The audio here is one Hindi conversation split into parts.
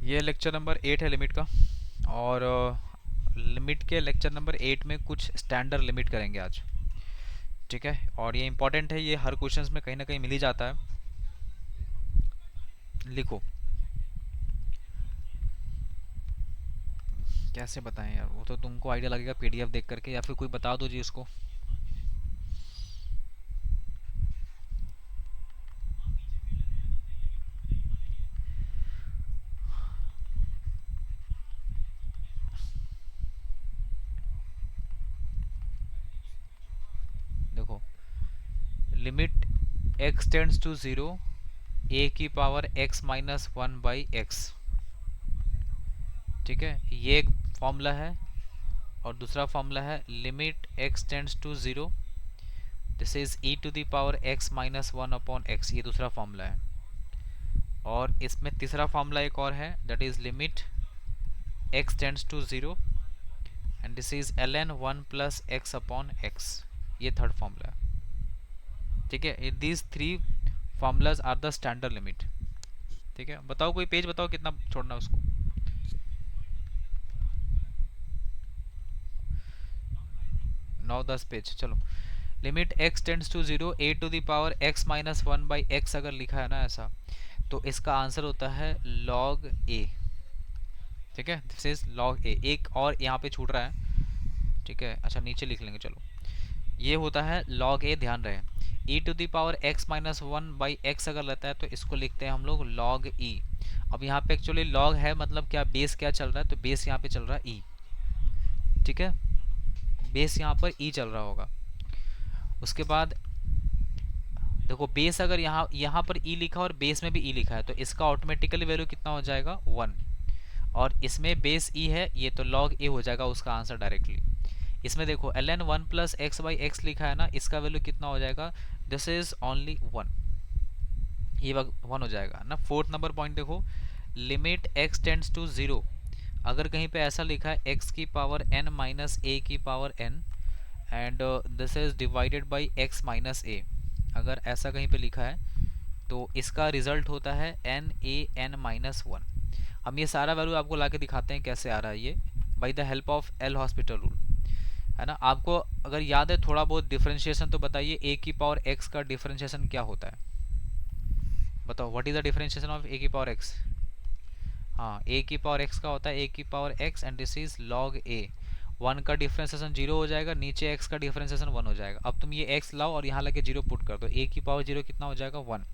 ये लेक्चर नंबर 8 है लिमिट का। और लिमिट के लेक्चर नंबर 8 में कुछ स्टैंडर्ड लिमिट करेंगे आज। ठीक है, और ये इंपॉर्टेंट है, ये हर क्वेश्चंस में कहीं ना कहीं मिल ही जाता है। लिखो। कैसे बताएं यार, वो तो तुमको आइडिया लगेगा पीडीएफ देख करके, या फिर कोई बता दो जी इसको। देखो, limit x tends to zero a की power x minus one by x. ठीक है, ये एक फॉर्मूला है। और दूसरा फॉर्मूला है limit x tends to zero, this is e to the power x minus one upon x, ये दूसरा फॉर्मूला है। और इसमें तीसरा फॉर्मूला एक और है, that is limit x tends to zero and this is ln one plus x upon x, ये थर्ड फॉर्मूला है। ठीक है, these three formulas are the standard limit. ठीक है, बताओ कोई पेज बताओ कितना छोड़ना है उसको। 9-10 पेज, चलो। Limit x tends to zero a to the power x minus one by x अगर लिखा है ना ऐसा, तो इसका आंसर होता है log a। ठीक है, दिस इज log a। एक और यहाँ पे छूट रहा है। ठीक है, अच्छा नीचे लिख लेंगे, चलो। ये होता है log a, ध्यान रहे। e to the power x minus one by x अगर लेता है तो इसको लिखते हैं हम लोग log e। अब यहाँ पे एक्चुअली log है, मतलब क्या बेस क्या चल रहा है, तो बेस यहाँ पे चल रहा है e। ठीक है, बेस यहाँ पर e चल रहा होगा। उसके बाद देखो, बेस अगर यहाँ यहाँ पर ई लिखा और बेस में भी ई लिखा है तो इसका ऑटोमेटिकली वैल्यू कितना हो जाएगा, वन। और इसमें बेस ई है, ये तो लॉग ए हो जाएगा उसका आंसर डायरेक्टली। इसमें देखो ln one plus x by x लिखा है ना, इसका वैल्यू कितना हो जाएगा, दिस इज ओनली वन, ये वन हो जाएगा ना। फोर्थ नंबर पॉइंट देखो, limit x tends to zero, अगर कहीं पे ऐसा लिखा है x की पावर n माइनस ए की power n and this is divided by x minus A, अगर ऐसा कहीं पे लिखा है तो इसका रिजल्ट होता है n a N minus one. हम ये सारा वैल्यू आपको ला के दिखाते हैं कैसे आ रहा है ये, by the help of L hospital rule, है ना। आपको अगर याद है थोड़ा बहुत डिफरेंशिएशन तो बताइए, ए की पावर एक्स का डिफरेंशिएशन क्या होता है, बताओ what is the differentiation of A की पावर एक्स। हाँ, ए की पावर एक्स का होता है ए की power x and this is log A. One का डिफरेंशिएशन जीरो हो जाएगा, नीचे एक्स का डिफरेंशिएशन वन हो जाएगा। अब तुम ये एक्स लाओ और यहाँ लगे जीरो पुट कर दो, ए की पावर जीरो कितना हो जाएगा, वन।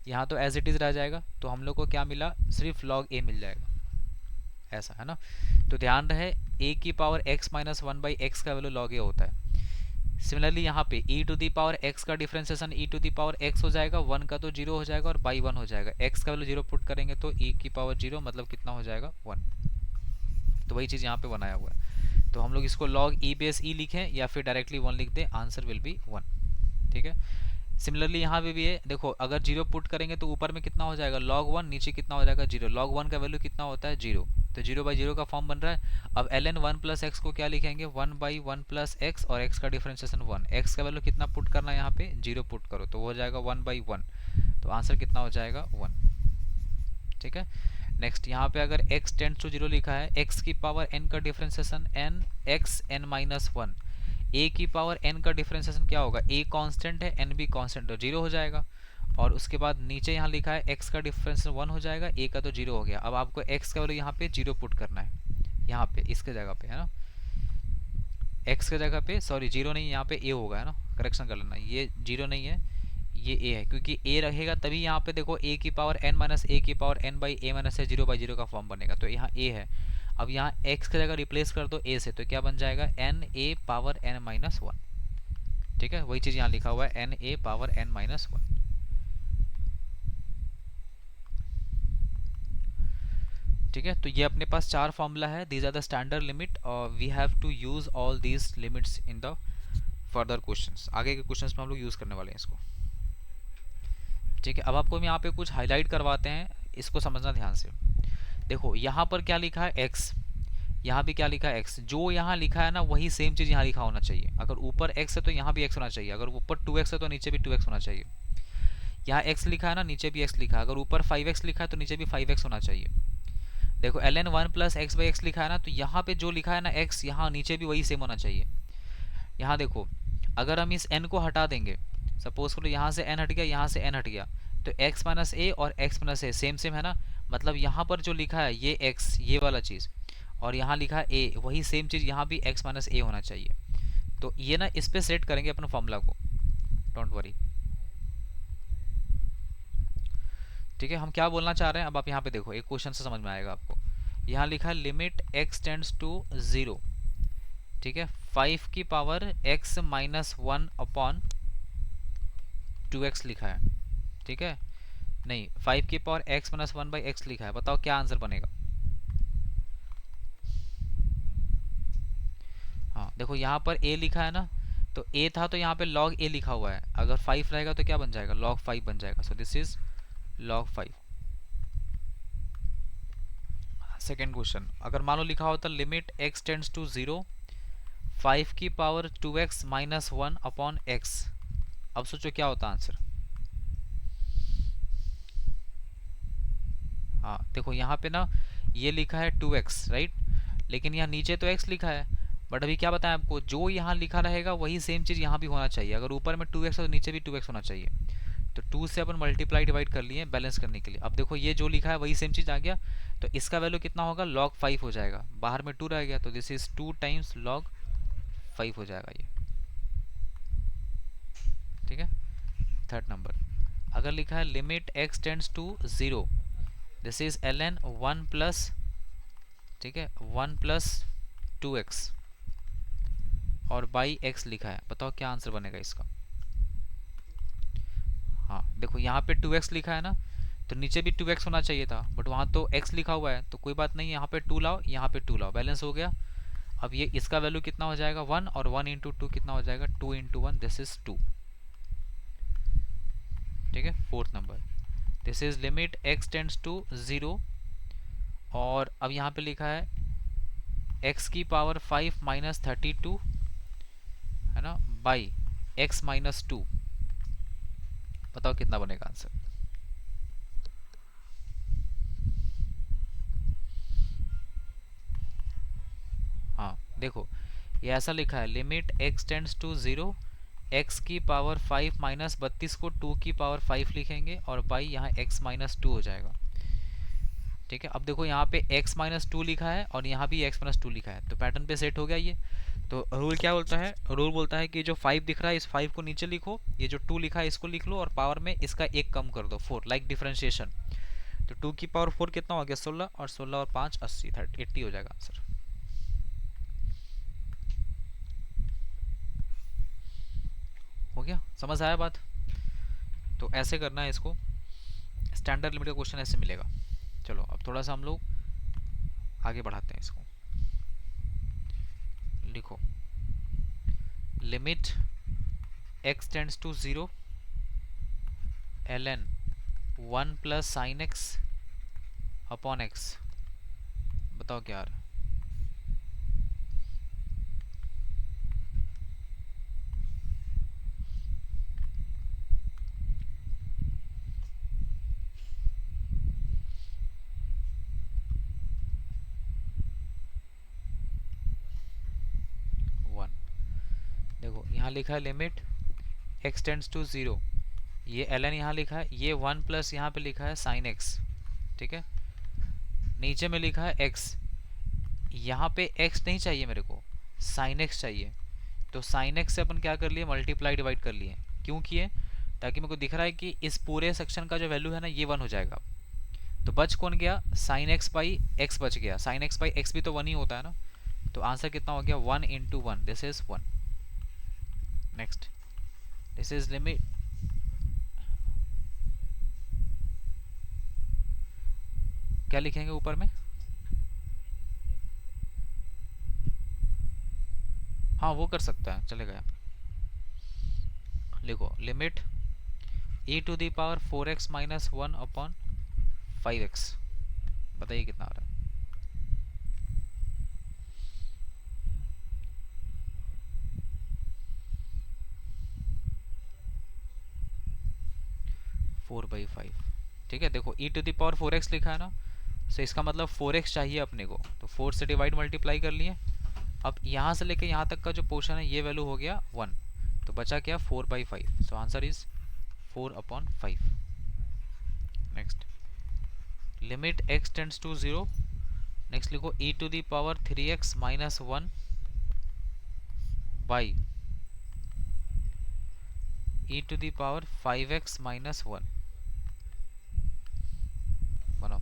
यहाँ तो एज इट इज रह जाएगा, तो हम लोग को क्या मिला, सिर्फ लॉग ए मिल जाएगा, ऐसा है ना। तो ध्यान रहे, ए की power x minus one by x का वैल्यू लॉग ए होता है। सिमिलरली यहाँ पे e to the power x का differentiation e to the power x हो जाएगा, वन का तो जीरो हो जाएगा और बाई वन हो जाएगा। x का वैल्यू जीरो पुट करेंगे तो e की पावर जीरो मतलब कितना हो जाएगा, वन। तो वही चीज़ यहाँ पे बनाया हुआ है, तो हम लोग इसको log e बेस e लिखें या फिर डायरेक्टली वन लिख दें, आंसर विल बी वन। ठीक है, सिमिलरली यहाँ पे भी है, देखो अगर जीरो पुट करेंगे तो ऊपर में कितना हो जाएगा, log वन, नीचे कितना हो जाएगा, जीरो। log वन का वैल्यू कितना होता है, जीरो, तो जीरो बाई जीरो का फॉर्म बन रहा है। अब ln वन प्लस एक्स को क्या लिखेंगे, one by one plus x, और x का डिफरेंशिएशन वन। x का वैल्यू कितना पुट करना है यहाँ पे, जीरो पुट करो तो हो जाएगा वन बाई वन, तो आंसर कितना हो जाएगा, वन। ठीक है, नेक्स्ट यहाँ पे अगर x टेंड्स टू जीरो लिखा है, x की पावर n का differentiation n, x n minus one. a की पावर n का डिफरेंशिएशन क्या होगा, a कांस्टेंट है, n भी कांस्टेंट, तो जीरो हो जाएगा। और उसके बाद नीचे यहाँ लिखा है x का डिफरेंशिएशन वन हो जाएगा, a का तो जीरो हो गया। अब आपको x का वैल्यू यहाँ पे जीरो पुट करना है, यहाँ पे इसके जगह पे, है ना। x के जगह पे, सॉरी जीरो नहीं, यहाँ पे a होगा, है ना, करेक्शन कर लेना, ये जीरो नहीं है, ये a है, क्योंकि a रहेगा तभी यहाँ पे देखो a की पावर n माइनस ए की power n by A minus zero by zero का फॉर्म बनेगा, तो यहाँ a है। अब यहाँ x की जगह रिप्लेस कर दो a से, तो क्या बन जाएगा, n a power n minus one. ठीक है, वही चीज़ यहाँ लिखा हुआ है, n a power n minus one. ठीक है, तो ये अपने पास चार फॉर्मूला है, these are the standard limit, और we have to use all these limits in the further questions. आगे के क्वेश्चंस में हम लोग यूज करने वाले हैं इसको। ठीक है, अब आपको हम यहाँ पे कुछ हाईलाइट करवाते हैं, इसको समझना ध्यान से। देखो यहाँ पर क्या लिखा है, x, यहाँ भी क्या लिखा है, x। जो यहाँ लिखा है ना वही सेम चीज़ यहाँ लिखा होना चाहिए। अगर ऊपर x है तो यहाँ भी x होना चाहिए, अगर ऊपर 2x है तो नीचे भी 2x होना चाहिए। यहाँ x लिखा है ना, नीचे भी x लिखा है, अगर ऊपर 5x लिखा है तो नीचे भी 5x होना चाहिए। देखो ln 1 plus x by x लिखा है ना, तो यहाँ पे जो लिखा है ना x, यहाँ नीचे भी वही सेम होना चाहिए। यहाँ देखो, अगर हम इस n को हटा देंगे, सपोज करो यहाँ से n हट गया, यहाँ से n हट गया, तो x माइनस ए और x माइनस ए सेम सेम है ना। मतलब यहाँ पर जो लिखा है ये x, ये वाला चीज़, और यहाँ लिखा है a, वही सेम चीज़ यहाँ भी x माइनस ए होना चाहिए। तो ये ना इस पे सेट करेंगे अपना फॉर्मूला को, डोंट वरी। ठीक है, हम क्या बोलना चाह रहे हैं अब आप यहाँ पे देखो, एक क्वेश्चन से समझ में आएगा आपको। यहाँ लिखा है लिमिट x टेंड्स टू 0, ठीक है, 5 की power x minus 1 upon 2x लिखा है, ठीक है, नहीं 5 की power x minus 1 by x लिखा है। बताओ क्या आंसर बनेगा। हाँ देखो यहाँ पर a लिखा है ना, तो a था तो यहाँ पे log a लिखा हुआ है, अगर 5 रहेगा तो क्या बन जाएगा, log 5 बन जाएगा। सो this is log 5। Second question, अगर मान लो लिखा होता लिमिट x टेंड्स टू 0, 5 की power 2x minus 1 upon x, अब सोचो क्या होता आंसर। हाँ देखो यहाँ पे ना ये लिखा है 2x राइट, लेकिन यहाँ नीचे तो x लिखा है, बट अभी क्या बताएं आपको, जो यहाँ लिखा रहेगा वही सेम चीज़ यहाँ भी होना चाहिए। अगर ऊपर में 2x है तो नीचे भी 2x होना चाहिए। तो 2 से अपन मल्टीप्लाई डिवाइड कर लिए बैलेंस करने के लिए। अब देखो ये जो लिखा है वही सेम चीज़ आ गया, तो इसका वैल्यू कितना होगा, log 5 हो जाएगा। बाहर में 2 रह गया, तो दिस इज 2 टाइम्स log 5 हो जाएगा ये। ठीक है, थर्ड नंबर, अगर लिखा है limit x tends to 0, this is ln 1 plus, ठीक है, 1 प्लस 2x और बाई x लिखा है। बताओ क्या आंसर बनेगा इसका। हाँ देखो यहाँ पे 2x लिखा है ना, तो नीचे भी 2x होना चाहिए था, बट वहाँ तो x लिखा हुआ है, तो कोई बात नहीं, यहाँ पे 2 लाओ, यहाँ पे 2 लाओ, बैलेंस हो गया। अब ये इसका वैल्यू कितना हो जाएगा 1, और 1 इंटू 2 कितना हो जाएगा, 2 इंटू 1, दिस इज 2। ठीक है, fourth number, this is limit x tends to 0, और अब यहाँ पे लिखा है x की पावर 5 माइनस 32, है ना, बाई x माइनस 2। बताओ कितना बनेगा आंसर। हाँ देखो ये ऐसा लिखा है limit x tends to 0, x की पावर 5 माइनस 32 को 2 की पावर 5 लिखेंगे, और बाई यहाँ x माइनस 2 हो जाएगा। ठीक है, अब देखो यहाँ पे x माइनस 2 लिखा है और यहाँ भी x माइनस 2 लिखा है, तो पैटर्न पे सेट हो गया ये। तो रूल क्या बोलता है, रूल बोलता है कि जो 5 दिख रहा है इस 5 को नीचे लिखो, ये जो 2 लिखा है इसको लिख लो, और पावर में इसका एक कम कर दो, 4, लाइक डिफरेंशिएशन। तो 2 की पावर 4 कितना हो गया, 16, और 16 और 5 80, 80 हो जाएगा आंसर। हो गया, समझ आया बात। तो ऐसे करना है इसको, स्टैंडर्ड लिमिट का क्वेश्चन ऐसे मिलेगा। चलो अब थोड़ा सा हम लोग आगे बढ़ाते हैं इसको। लिखो limit x tends to 0, ln 1 plus sine x upon x। बताओ क्या आ रहा है। 1। देखो यहाँ लिखा है लिमिट x टेंड्स टू 0, ये ln यहाँ लिखा है, ये 1 प्लस यहाँ पे लिखा है साइन x। ठीक है, नीचे में लिखा है x, यहाँ पे x नहीं चाहिए मेरे को, साइन x चाहिए। तो साइन x से अपन क्या कर लिए, मल्टीप्लाई डिवाइड कर लिए। क्यों किए, ताकि मेरे को दिख रहा है कि इस पूरे सेक्शन का जो वैल्यू है ना ये 1 हो जाएगा। तो बच कौन गया, साइन x बाई x बच गया, साइन x बाई x भी तो 1 ही होता है ना। तो आंसर कितना हो गया, 1 into 1, this is 1। Next, this is limit, क्या लिखेंगे ऊपर में, हाँ वो कर सकता है, चलेगा। लिखो limit e to the power 4x minus 1 upon 5x। बताइए कितना आ रहा है। 4/5। ठीक है, देखो e to the power 4x लिखा है ना, सो इसका मतलब 4x चाहिए अपने को, तो 4 से डिवाइड मल्टीप्लाई कर लिए। अब यहाँ से लेके यहाँ तक का जो पोर्शन है ये वैल्यू हो गया 1, तो बचा क्या 4/5। So answer is 4/5। Next, limit x tends to 0। Next लिखो e⁻³ बाई e⁻⁵ बनाओ।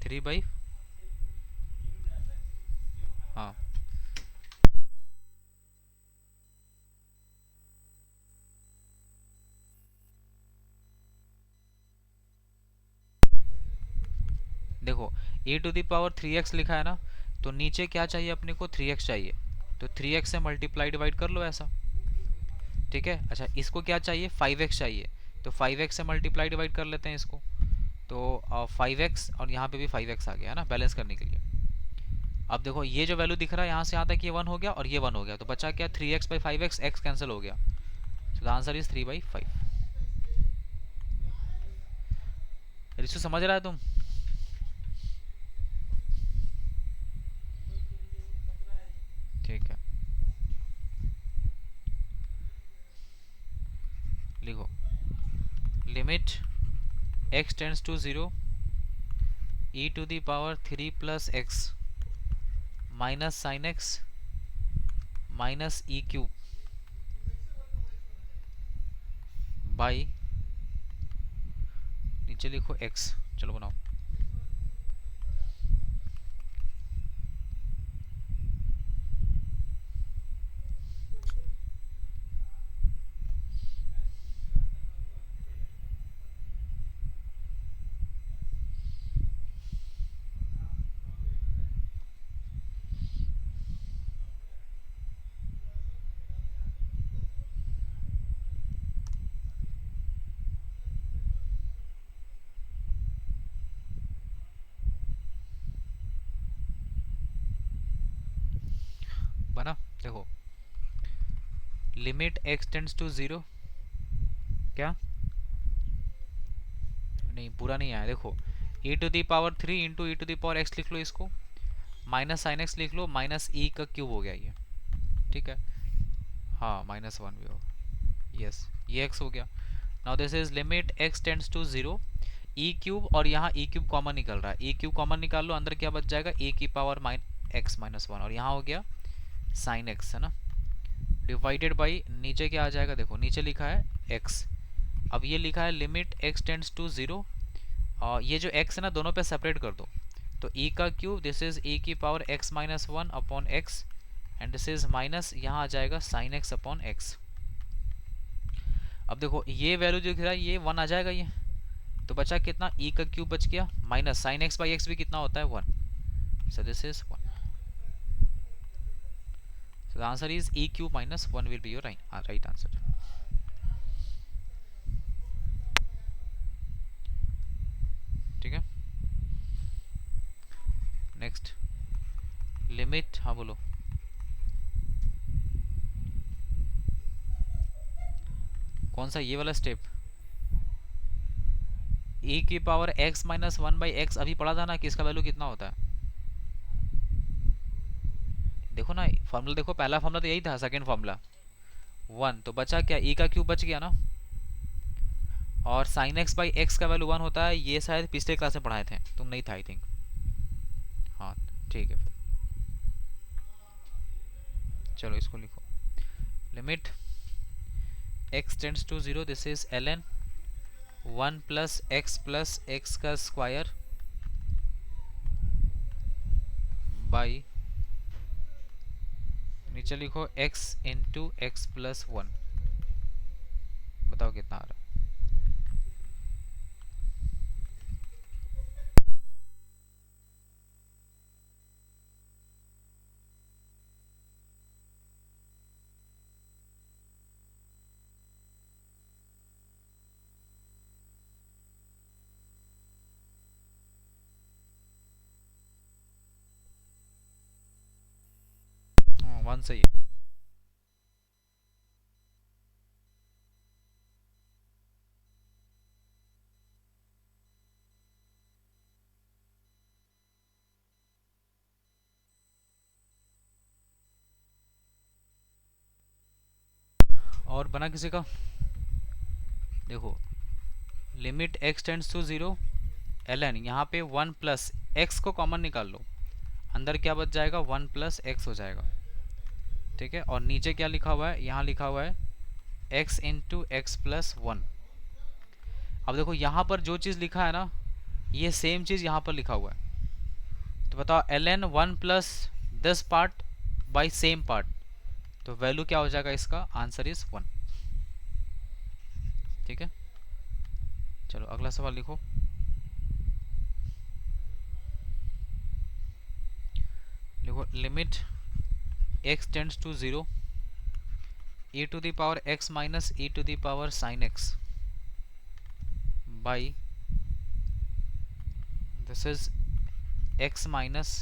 3/, हाँ देखो e⁻³ लिखा है ना, तो नीचे क्या चाहिए अपने को 3x चाहिए, तो 3x से मल्टीप्लाई डिवाइड कर लो ऐसा। ठीक है, अच्छा इसको क्या चाहिए 5x चाहिए, तो 5x से मल्टीप्लाई डिवाइड कर लेते हैं इसको। तो 5x और यहाँ पे भी 5x आ गया है ना बैलेंस करने के लिए। अब देखो ये जो वैल्यू दिख रहा है यहाँ से यहाँ तक ये 1 हो गया और ये 1 हो गया, तो बचा क्या 3x/5x, x कैंसिल हो गया, so the answer is 3/5। Risu समझ रहा है तुम? ठीक है, लिखो limit x tends to 0 e⁻³ + x minus sine x minus e³ by, नीचे लिखो x। चलो बनाओ। बना, देखो लिमिट x टेंड्स टू 0, क्या नहीं पूरा नहीं आया, देखो e⁻³ इंटू e⁻x लिख लो इसको, माइनस साइन x लिख लो, माइनस e³ हो गया ये। ठीक है, हाँ -1 भी हो, यस ये x हो गया। Now this is limit x tends to 0 e³ और यहाँ e³ कॉमन निकल रहा है, e³ कॉमन निकाल लो, अंदर क्या बच जाएगा e⁻x-1 और यहाँ हो गया साइन x है ना, डिवाइडेड बाई नीचे क्या आ जाएगा, देखो नीचे लिखा है x, अब ये लिखा है लिमिट x टेंड्स टू 0, और ये जो x है ना दोनों पे सेपरेट कर दो, तो e³ this is e⁻x-1/x and this is minus यहाँ आ जाएगा साइन x/x। अब देखो ये वैल्यू जो दिख रहा है ये 1 आ जाएगा ये, तो बचा कितना e³ बच गया, माइनस साइन x/x भी कितना होता है 1, सो this is 1। So the answer is e³ - 1 will be your right answer. ठीक है, नेक्स्ट लिमिट, हाँ बोलो कौन सा ये वाला स्टेप, e⁻x-1/x अभी पढ़ा था ना कि इसका वैल्यू कितना होता है। देखो ना फॉर्मूला, देखो पहला फॉर्मूला तो यही था, सेकंड फॉर्मूला 1, तो बचा क्या e³ बच गया ना, और साइन x/x का वैल्यू 1 होता है, ये शायद पिछले क्लास में पढ़ाए थे, तुम नहीं था आई थिंक। हाँ ठीक है, चलो इसको लिखो limit x tends to 0 this is ln 1 + x का स्क्वायर बाई, नीचे लिखो x इंटू x + 1, बताओ कितना आ रहा है। वन सही है। और बना किसी का? देखो, limit x tends to zero ln, यहाँ पे वन प्लस एक्स को कॉमन निकाल लो, अंदर क्या बच जाएगा, वन प्लस एक्स हो जाएगा। ठीक है, और नीचे क्या लिखा हुआ है, यहाँ लिखा हुआ है x into x plus one. अब देखो यहाँ पर जो चीज़ लिखा है ना, ये सेम चीज़ यहाँ पर लिखा हुआ है। तो बताओ ln one plus this part by same part, तो वैल्यू क्या हो जाएगा इसका, आंसर इज वन। ठीक है, चलो अगला सवाल लिखो। लिखो limit x tends to zero e to the power x minus e to the power sine x by, this is x minus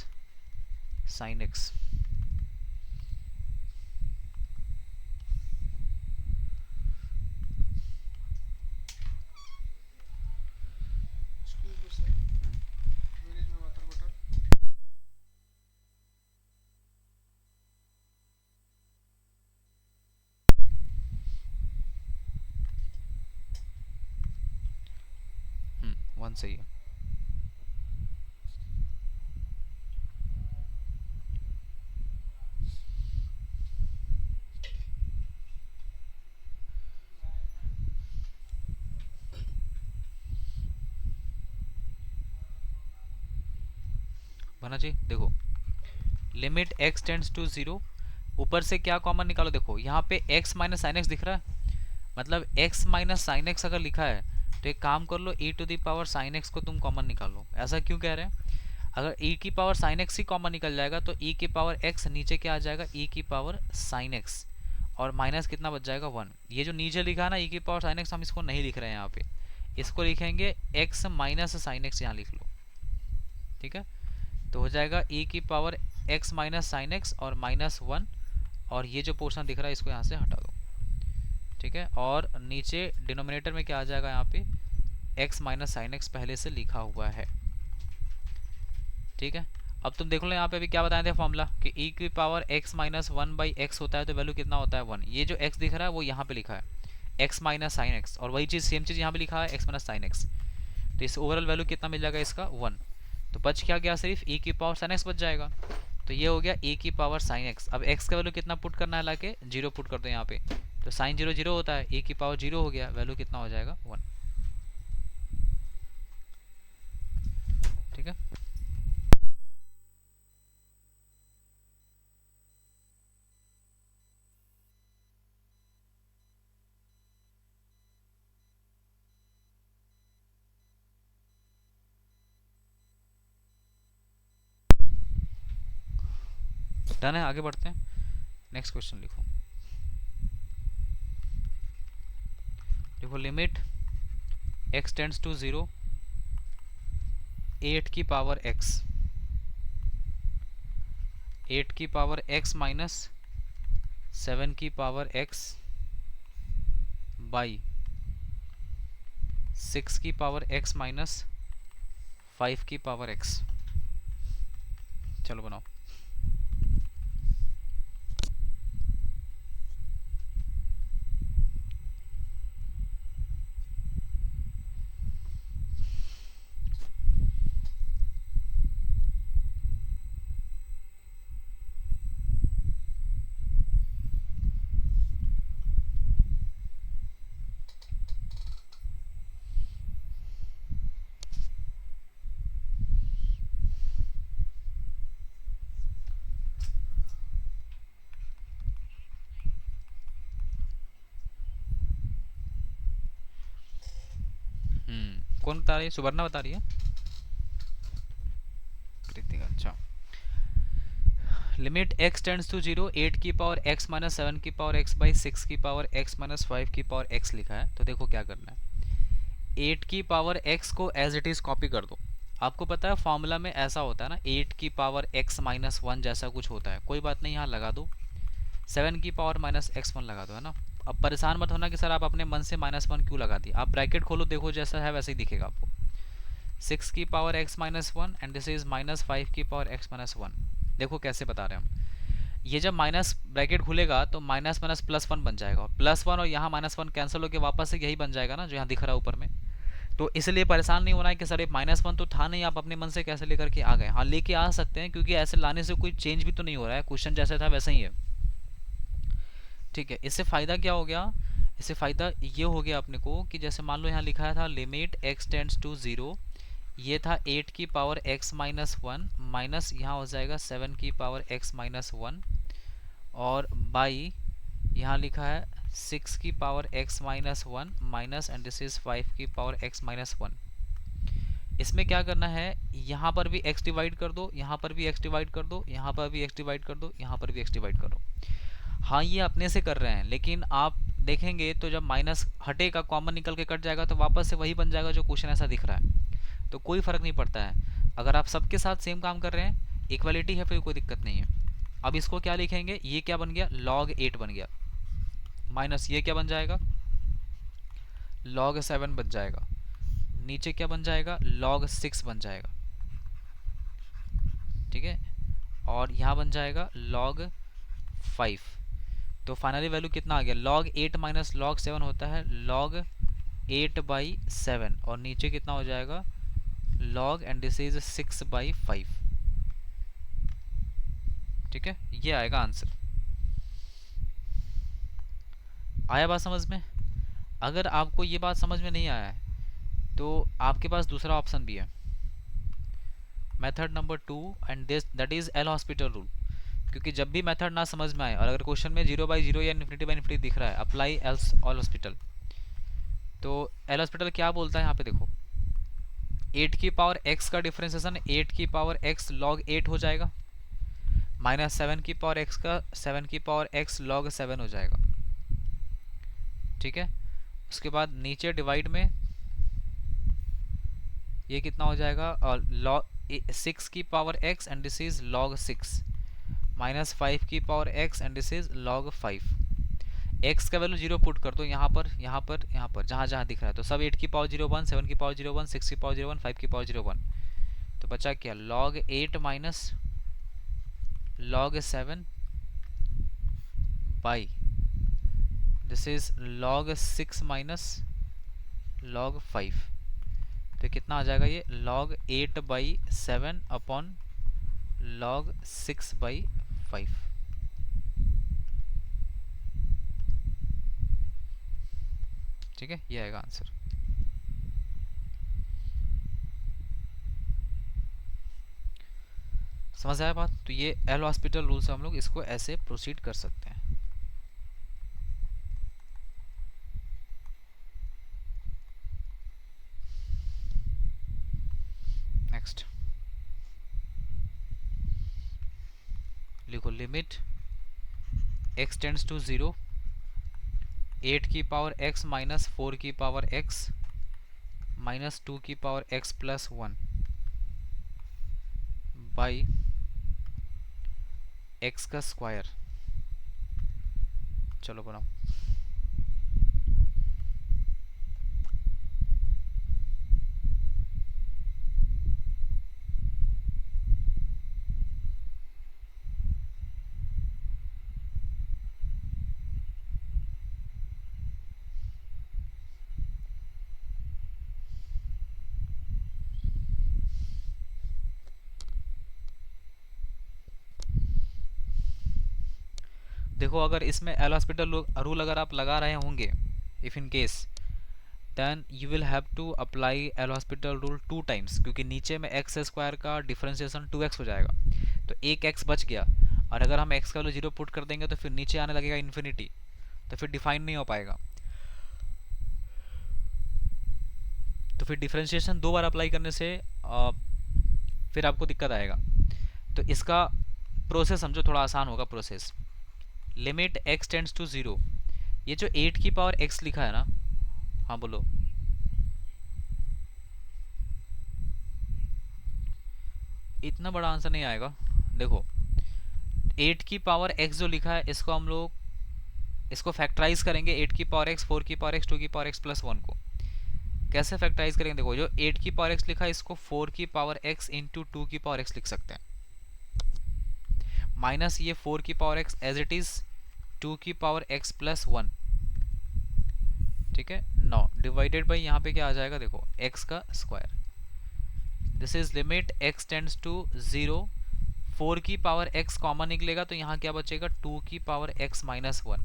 sine x। One सही है। बना जी, देखो limit x tends to zero, ऊपर से क्या कॉमन निकालो, देखो यहाँ पे x माइनस साइन एक्स दिख रहा है, मतलब x माइनस साइन एक्स अगर लिखा है तो एक काम कर लो, e to the power sine x को तुम कॉमन निकालो। ऐसा क्यों कह रहे हैं, अगर e की पावर साइन एक्स ही कॉमन निकल जाएगा तो e की पावर x नीचे क्या आ जाएगा, e की पावर साइन एक्स, और माइनस कितना बच जाएगा, वन। ये जो नीचे लिखा है ना e की पावर साइन एक्स, हम इसको नहीं लिख रहे हैं यहाँ पे, इसको लिखेंगे x माइनस साइन एक्स, यहाँ लिख लो। ठीक है, तो हो जाएगा e की power x minus sine x और माइनस वन, और ये जो पोर्शन दिख रहा है इसको यहाँ से हटा दो। ठीक है, और नीचे डिनोमिनेटर में क्या आ जाएगा, यहाँ पे x माइनस साइन एक्स पहले से लिखा हुआ है। ठीक है, अब तुम देख लो यहाँ पे अभी क्या बताए थे फॉर्मूला, कि e की power x minus one by x होता है तो वैल्यू कितना होता है, वन। ये जो x दिख रहा है वो यहाँ पे लिखा है x माइनस साइन एक्स, और वही चीज़ सेम चीज़ यहाँ पे लिखा है x माइनस साइन एक्स, तो इस ओवरऑल वैल्यू कितना मिल जाएगा इसका, वन। तो बच क्या गया, सिर्फ e की पावर साइन एक्स बच जाएगा। तो ये हो गया e की पावर साइन एक्स। अब x का वैल्यू कितना पुट करना है, लाके जीरो पुट कर दो यहाँ पे, तो साइन जीरो जीरो होता है, e की पावर जीरो हो गया, वैल्यू कितना हो जाएगा, वन। ठीक है, डन है, आगे बढ़ते हैं। नेक्स्ट क्वेश्चन लिखो। देखो limit x tends to zero, eight की पावर x, एट की पावर x माइनस सेवन की पावर x बाई सिक्स की पावर x माइनस फाइव की पावर x। चलो बनाओ। कौन बता रही है, सुवर्णा बता रही है, कृतिका, अच्छा। Limit x tends to zero, eight की पावर x माइनस सेवन की पावर x बाई सिक्स की पावर x माइनस फाइव की पावर x लिखा है। तो देखो क्या करना है, एट की पावर x को एज इट इज कॉपी कर दो। आपको पता है फॉर्मूला में ऐसा होता है ना, एट की पावर x माइनस वन जैसा कुछ होता है, कोई बात नहीं, यहाँ लगा दो। 7 की पावर माइनस एक्स वन लगा दो, है ना। अब परेशान मत होना कि सर आप अपने मन से -1 क्यों लगा दिए। आप ब्रैकेट खोलो, देखो जैसा है वैसे ही दिखेगा आपको। 6 की power x minus one and this is -5 की पावर x माइनस वन। देखो कैसे बता रहे हैं हम। ये जब माइनस ब्रैकेट खुलेगा तो माइनस माइनस +1 बन जाएगा, +1 और यहाँ -1 कैंसिल होकर वापस से यही बन जाएगा ना जो यहाँ दिख रहा है ऊपर में। तो इसलिए परेशान नहीं होना है कि सर ये -1 तो था नहीं, आप अपने मन से कैसे लेकर के आ गए। हाँ लेके आ सकते हैं, क्योंकि ऐसे लाने से कोई चेंज भी तो नहीं हो रहा है, क्वेश्चन जैसे था वैसे ही है। ठीक है, इससे फ़ायदा क्या हो गया। इससे फ़ायदा ये हो गया अपने को कि जैसे मान लो यहाँ लिखा था लिमिट x टेंड्स टू 0, ये था 8 की power x minus one, minus यहाँ हो जाएगा 7 की पावर x माइनस वन, और बाई यहाँ लिखा है 6 की power x minus one minus and this is 5 की पावर x माइनस वन। इसमें क्या करना है, यहाँ पर भी x डिवाइड कर दो, यहाँ पर भी x डिवाइड कर दो, यहाँ पर भी x डिवाइड कर दो, यहाँ पर भी x डिवाइड कर दो। हाँ ये अपने से कर रहे हैं, लेकिन आप देखेंगे तो जब माइनस हटेगा, कॉमन निकल के कट जाएगा, तो वापस से वही बन जाएगा जो क्वेश्चन ऐसा दिख रहा है। तो कोई फ़र्क नहीं पड़ता है, अगर आप सबके साथ सेम काम कर रहे हैं, इक्वालिटी है, फिर कोई दिक्कत नहीं है। अब इसको क्या लिखेंगे, ये क्या बन गया, log 8 बन गया, माइनस ये क्या बन जाएगा, log 7 बन जाएगा, नीचे क्या बन जाएगा, log 6 बन जाएगा। ठीक है, और यहाँ बन जाएगा log 5। तो फाइनली वैल्यू कितना आ गया, log 8 माइनस log 7 होता है log 8/7, और नीचे कितना हो जाएगा, log एंड दिस इज 6/5। ठीक है, ये आएगा आंसर। आया बात समझ में। अगर आपको ये बात समझ में नहीं आया है तो आपके पास दूसरा ऑप्शन भी है, method number 2, and this that is L hospital rule. क्योंकि जब भी मेथड ना समझ में आए और अगर क्वेश्चन में 0/0 या इन्फिनिटी दिख रहा है, अप्लाई एल्स ऑल हॉस्पिटल। तो एल हॉस्पिटल क्या बोलता है यहाँ पे देखो, 8 की पावर x का डिफरेंशिएशन 8 की पावर x log 8 हो जाएगा, माइनस 7 की पावर x का 7 की पावर x log 7 हो जाएगा। ठीक है, उसके बाद नीचे डिवाइड में ये कितना हो जाएगा, और log 6 की power x and this is log 6, minus 5 की power x and this is log 5। x का वैल्यू 0 पुट कर दो यहाँ पर, यहाँ पर, यहाँ पर, जहाँ जहाँ दिख रहा है। तो सब 8 की पावर 0 1, 7 की पावर 0 1, 6 की पावर 0 1, 5 की पावर 0 1। तो बचा क्या, log 8 minus log 7 by this is log 6 minus log 5। तो कितना आ जाएगा ये, log 8/7 अपॉन log 6/5। ठीक है, ये आएगा आंसर। समझ आया बात। तो ये एल हॉस्पिटल रूल से हम लोग इसको ऐसे प्रोसीड कर सकते हैं। नेक्स्ट लिखो, लिमिट x टेंड्स टू 0, 8 की पावर x माइनस 4 की पावर x माइनस 2 की power x plus 1 by x का स्क्वायर। चलो बनाओ। देखो अगर इसमें एल हॉस्पिटल रूल अगर आप लगा रहे होंगे, if in case, then you will have to apply L'Hospital rule 2 times, क्योंकि नीचे में एक्स स्क्वायर का डिफरेंशिएशन 2x हो जाएगा, तो एक x बच गया। और अगर हम x का वैल्यू 0 पुट कर देंगे तो फिर नीचे आने लगेगा इन्फिनिटी, तो फिर डिफाइन नहीं हो पाएगा। तो फिर डिफरेंशिएशन 2 बार अप्लाई करने से फिर आपको दिक्कत आएगा। तो इसका प्रोसेस समझो, थोड़ा आसान होगा process. Limit x tends to 0, ये जो 8 की पावर x लिखा है ना, हाँ बोलो, इतना बड़ा आंसर नहीं आएगा। देखो 8 की पावर x जो लिखा है इसको हम लोग इसको फैक्टराइज करेंगे, 8 की पावर x, 4 की पावर x, 2 की पावर x प्लस 1 को कैसे फैक्टराइज करेंगे। देखो जो 8 की पावर x लिखा है इसको 4 की पावर x इंटू 2 की पावर x लिख सकते हैं, माइनस ये 4 की power x as it is 2 की पावर x प्लस 1, ठीक है। 9 डिवाइडेड बाई यहाँ पे क्या आ जाएगा, देखो x का square. This is limit x tends to 0, 4 की पावर x कॉमन निकलेगा तो यहाँ क्या बचेगा 2 की power x minus 1,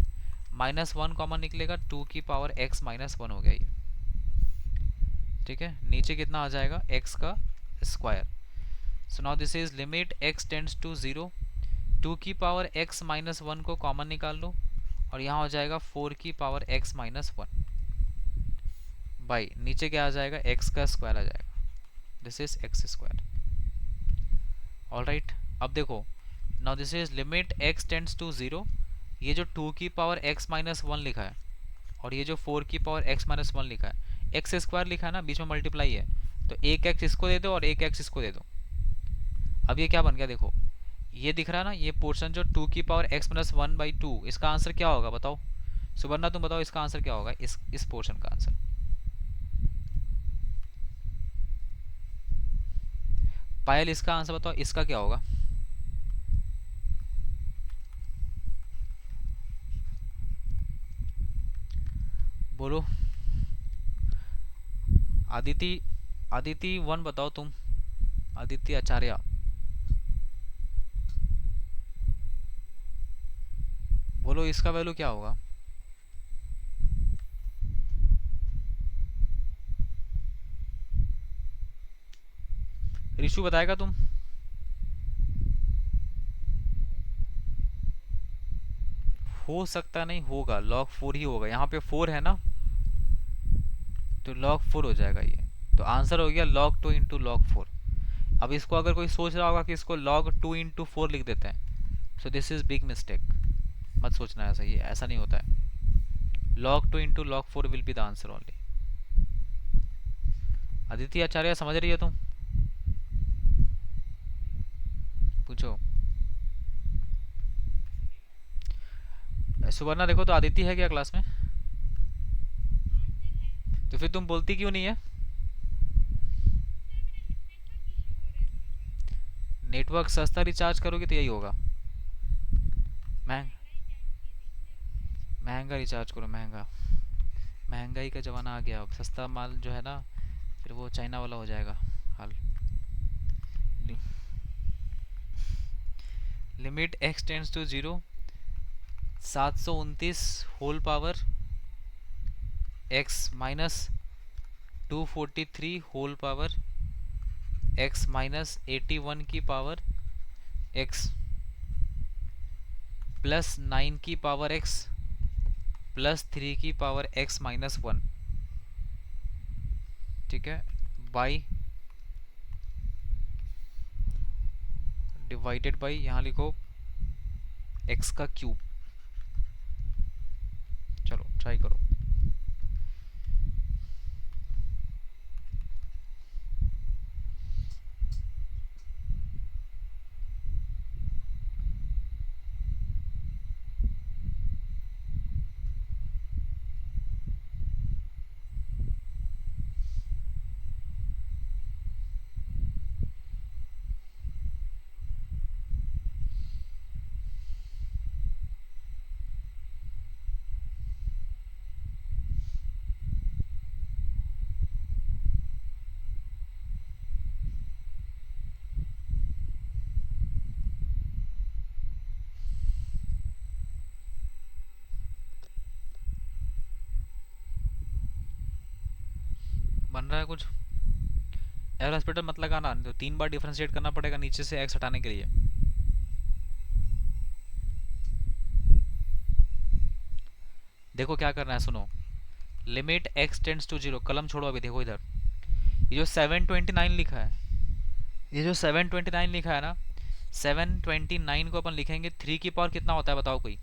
minus 1 common निकलेगा 2 की पावर x माइनस 1 हो गया ये, ठीक है। नीचे कितना आ जाएगा x का square. So now this is limit x tends to 0, 2 की पावर x माइनस 1 को कॉमन निकाल लो और यहाँ हो जाएगा 4 की पावर x माइनस 1 बाई नीचे क्या आ जाएगा x का स्क्वायर आ जाएगा, this is x square. Alright, अब देखो now this is limit x tends to 0, ये जो 2 की पावर x माइनस 1 लिखा है और ये जो 4 की पावर x माइनस 1 लिखा है, x स्क्वायर लिखा है ना, बीच में मल्टीप्लाई है, तो एक x इसको दे दो और एक x इसको दे दो। अब ये क्या बन गया, देखो ये दिख रहा है ना, ये पोर्शन जो 2 की पावर x माइनस 1 बाई 2, इसका आंसर क्या होगा बताओ सुवर्णा, तुम बताओ इसका आंसर क्या होगा, इस पोर्शन का आंसर। पायल इसका आंसर बताओ, इसका क्या होगा। बोलो आदिति, आदिति 1 बताओ तुम, आदित्य आचार्य बोलो इसका वैल्यू क्या होगा। ऋषु बताएगा तुम। हो सकता नहीं होगा, log 4 ही होगा, यहाँ पे 4 है ना तो log 4 हो जाएगा ये, तो आंसर हो गया log 2 इंटू log 4। अब इसको अगर कोई सोच रहा होगा कि इसको log 2 इंटू 4 लिख देते हैं, सो दिस इज बिग मिस्टेक, मत सोचना ऐसा, ये ऐसा नहीं होता है। log 2 into log 4 will be the answer only. Aditi Acharya समझ रही है तुम, पूछो। सुवर्णा देखो तो आदिति है क्या क्लास में, तो फिर तुम बोलती क्यों नहीं है। नेटवर्क सस्ता रिचार्ज करोगे तो यही होगा, महंग महंगा रिचार्ज करो, महंगा, महंगाई का ज़माना आ गया, अब सस्ता माल जो है ना फिर वो चाइना वाला हो जाएगा हाल। Limit x tends to 0, 729 whole power x minus 243 whole power x minus 81 की पावर x प्लस 9 की पावर x प्लस 3 की पावर x माइनस 1, ठीक है, बाई डिवाइडेड बाई यहाँ लिखो x का क्यूब। चलो ट्राई करो। बन रहा है कुछ, एल हॉस्पिटल मत लगाना, तो 3 बार डिफरेंशिएट करना पड़ेगा नीचे से x हटाने के लिए। देखो क्या करना है, सुनो, लिमिट x टेंड्स टू 0, कलम छोड़ो अभी, देखो इधर ये जो 729 लिखा है, ये जो 729 लिखा है ना, 729 को अपन लिखेंगे 3 की पावर कितना होता है बताओ कोई,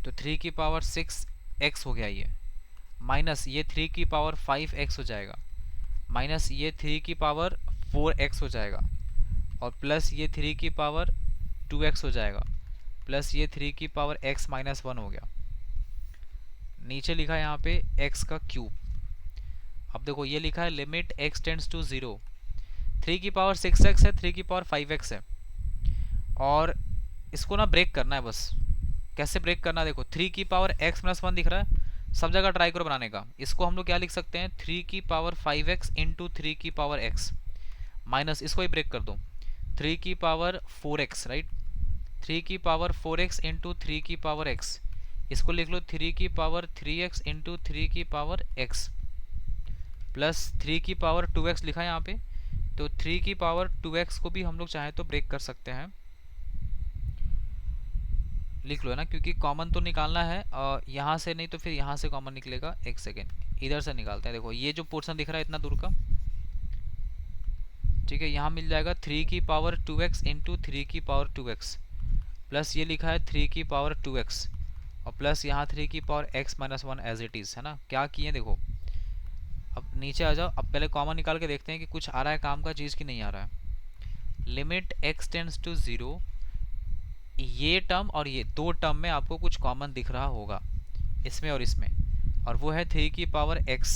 तो 3 की पावर 6x हो गया ये, माइनस ये 3 की पावर 5x हो जाएगा, माइनस ये 3 की पावर 4x हो जाएगा, और प्लस ये 3 की पावर 2x हो जाएगा, प्लस ये 3 की पावर x माइनस 1 हो गया। नीचे लिखा है यहाँ पे x का क्यूब। अब देखो ये लिखा है लिमिट x टेंड्स टू 0, 3 की पावर 6x है, 3 की पावर 5x है, और इसको ना ब्रेक करना है बस। कैसे ब्रेक करना है देखो, 3 की पावर x प्लस 1 दिख रहा है, सब जगह ट्राई करो बनाने का। इसको हम लोग क्या लिख सकते हैं, 3 की पावर 5x इंटू 3 की पावर x माइनस, इसको ही ब्रेक कर दो, 3 की पावर 4x, राइट, 3 की पावर 4x इंटू 3 की पावर x, इसको लिख लो 3 की पावर 3x इंटू 3 की पावर x प्लस 3 की पावर 2x लिखा है यहाँ पे, तो 3 की पावर 2x को भी हम लोग चाहें तो ब्रेक कर सकते हैं, लिख लो है ना, क्योंकि कॉमन तो निकालना है, और यहाँ से नहीं तो फिर यहाँ से कॉमन निकलेगा। एक सेकेंड इधर से निकालते हैं। देखो ये जो पोर्शन दिख रहा है इतना दूर का, ठीक है, यहाँ मिल जाएगा 3 की पावर 2x इंटू 3 की पावर 2x प्लस ये लिखा है 3 की पावर 2x और प्लस यहाँ 3 की power x minus 1 as it is, है ना। क्या किए देखो, अब नीचे आ जाओ, अब पहले कॉमन निकाल के देखते हैं कि कुछ आ रहा है काम का चीज़ की नहीं आ रहा है। लिमिट x टेंड्स टू 0, ये टर्म और ये दो टर्म में आपको कुछ कॉमन दिख रहा होगा इसमें और इसमें, और वो है 3 की पावर x।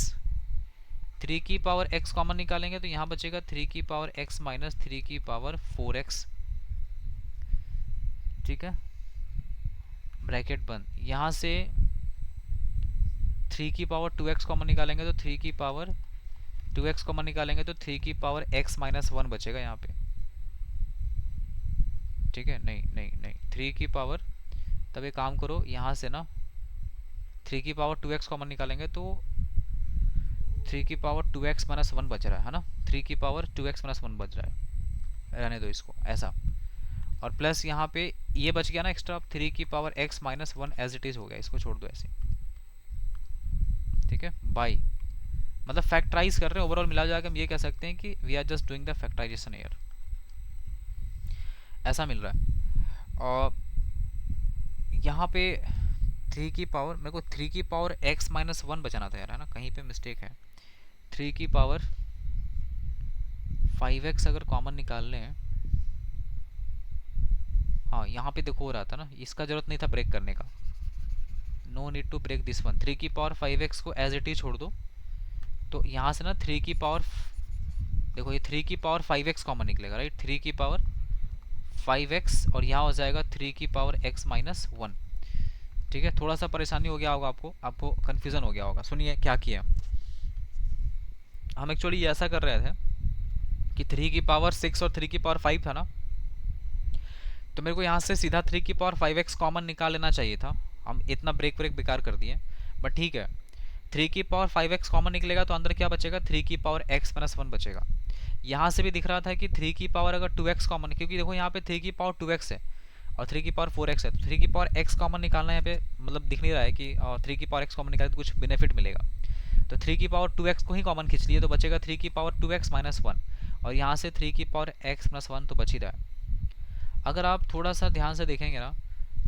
3 की पावर x कॉमन निकालेंगे तो यहाँ बचेगा 3 की पावर x माइनस 3 की पावर 4x, ठीक है, ब्रैकेट बंद। यहाँ से 3 की पावर 2x कॉमन निकालेंगे तो 3 की पावर 2x कॉमन निकालेंगे तो 3 की पावर x माइनस 1 बचेगा यहाँ पे, ठीक है, नहीं नहीं नहीं 3 की पावर, तब एक काम करो यहाँ से ना 3 की पावर 2x कॉमन निकालेंगे तो 3 की पावर 2x माइनस 1 बच रहा है ना, 3 की पावर 2x माइनस 1 बच रहा है, रहने दो इसको ऐसा, और प्लस यहाँ पे ये बच गया ना एक्स्ट्रा, 3 की power x minus 1 as it is हो गया, इसको छोड़ दो ऐसे, ठीक है, बाई, मतलब फैक्टराइज कर रहे हैं ओवरऑल मिला जाकर हम ये कह सकते हैं कि we are just doing the factorization here, ऐसा मिल रहा है। और यहाँ पे 3 की पावर, मेरे को 3 की पावर x माइनस 1 बचाना था यार, है ना, कहीं पे मिस्टेक है। 3 की पावर 5x अगर कॉमन निकाल लें, हाँ यहाँ पे देखो हो रहा था ना, इसका जरूरत नहीं था ब्रेक करने का, no need to break this one. 3 की पावर 5x को एज इट इज छोड़ दो, तो यहाँ से ना 3 की पावर, देखो ये 3 की पावर 5x कॉमन निकलेगा, राइट, 3 की पावर 5x और यहाँ हो जाएगा 3 की पावर x माइनस 1, ठीक है। थोड़ा सा परेशानी हो गया होगा आपको कन्फ्यूज़न हो गया होगा। सुनिए क्या किया हम, एक्चुअली ऐसा कर रहे थे कि 3 की पावर 6 और 3 की पावर 5 था ना, तो मेरे को यहाँ से सीधा 3 की पावर 5x कॉमन निकाल लेना चाहिए था, हम इतना ब्रेक बेकार कर दिए, बट ठीक है। 3 की पावर 5x कॉमन निकलेगा तो अंदर क्या बचेगा, 3 की पावर x माइनस 1 बचेगा। यहाँ से भी दिख रहा था कि 3 की पावर अगर 2x कॉमन, क्योंकि देखो यहाँ पे 3 की पावर 2x है और 3 की पावर 4x है, तो 3 की पावर x कॉमन निकालना है यहाँ पे, मतलब दिख नहीं रहा है कि 3 की पावर x कॉमन निकाले तो कुछ बेनिफिट मिलेगा, तो 3 की पावर 2x को ही कॉमन खींच लिए तो बचेगा 3 की पावर 2x माइनस 1, और यहाँ से 3 की पावर x प्लस 1 तो बच ही रहा है। अगर आप थोड़ा सा ध्यान से देखेंगे ना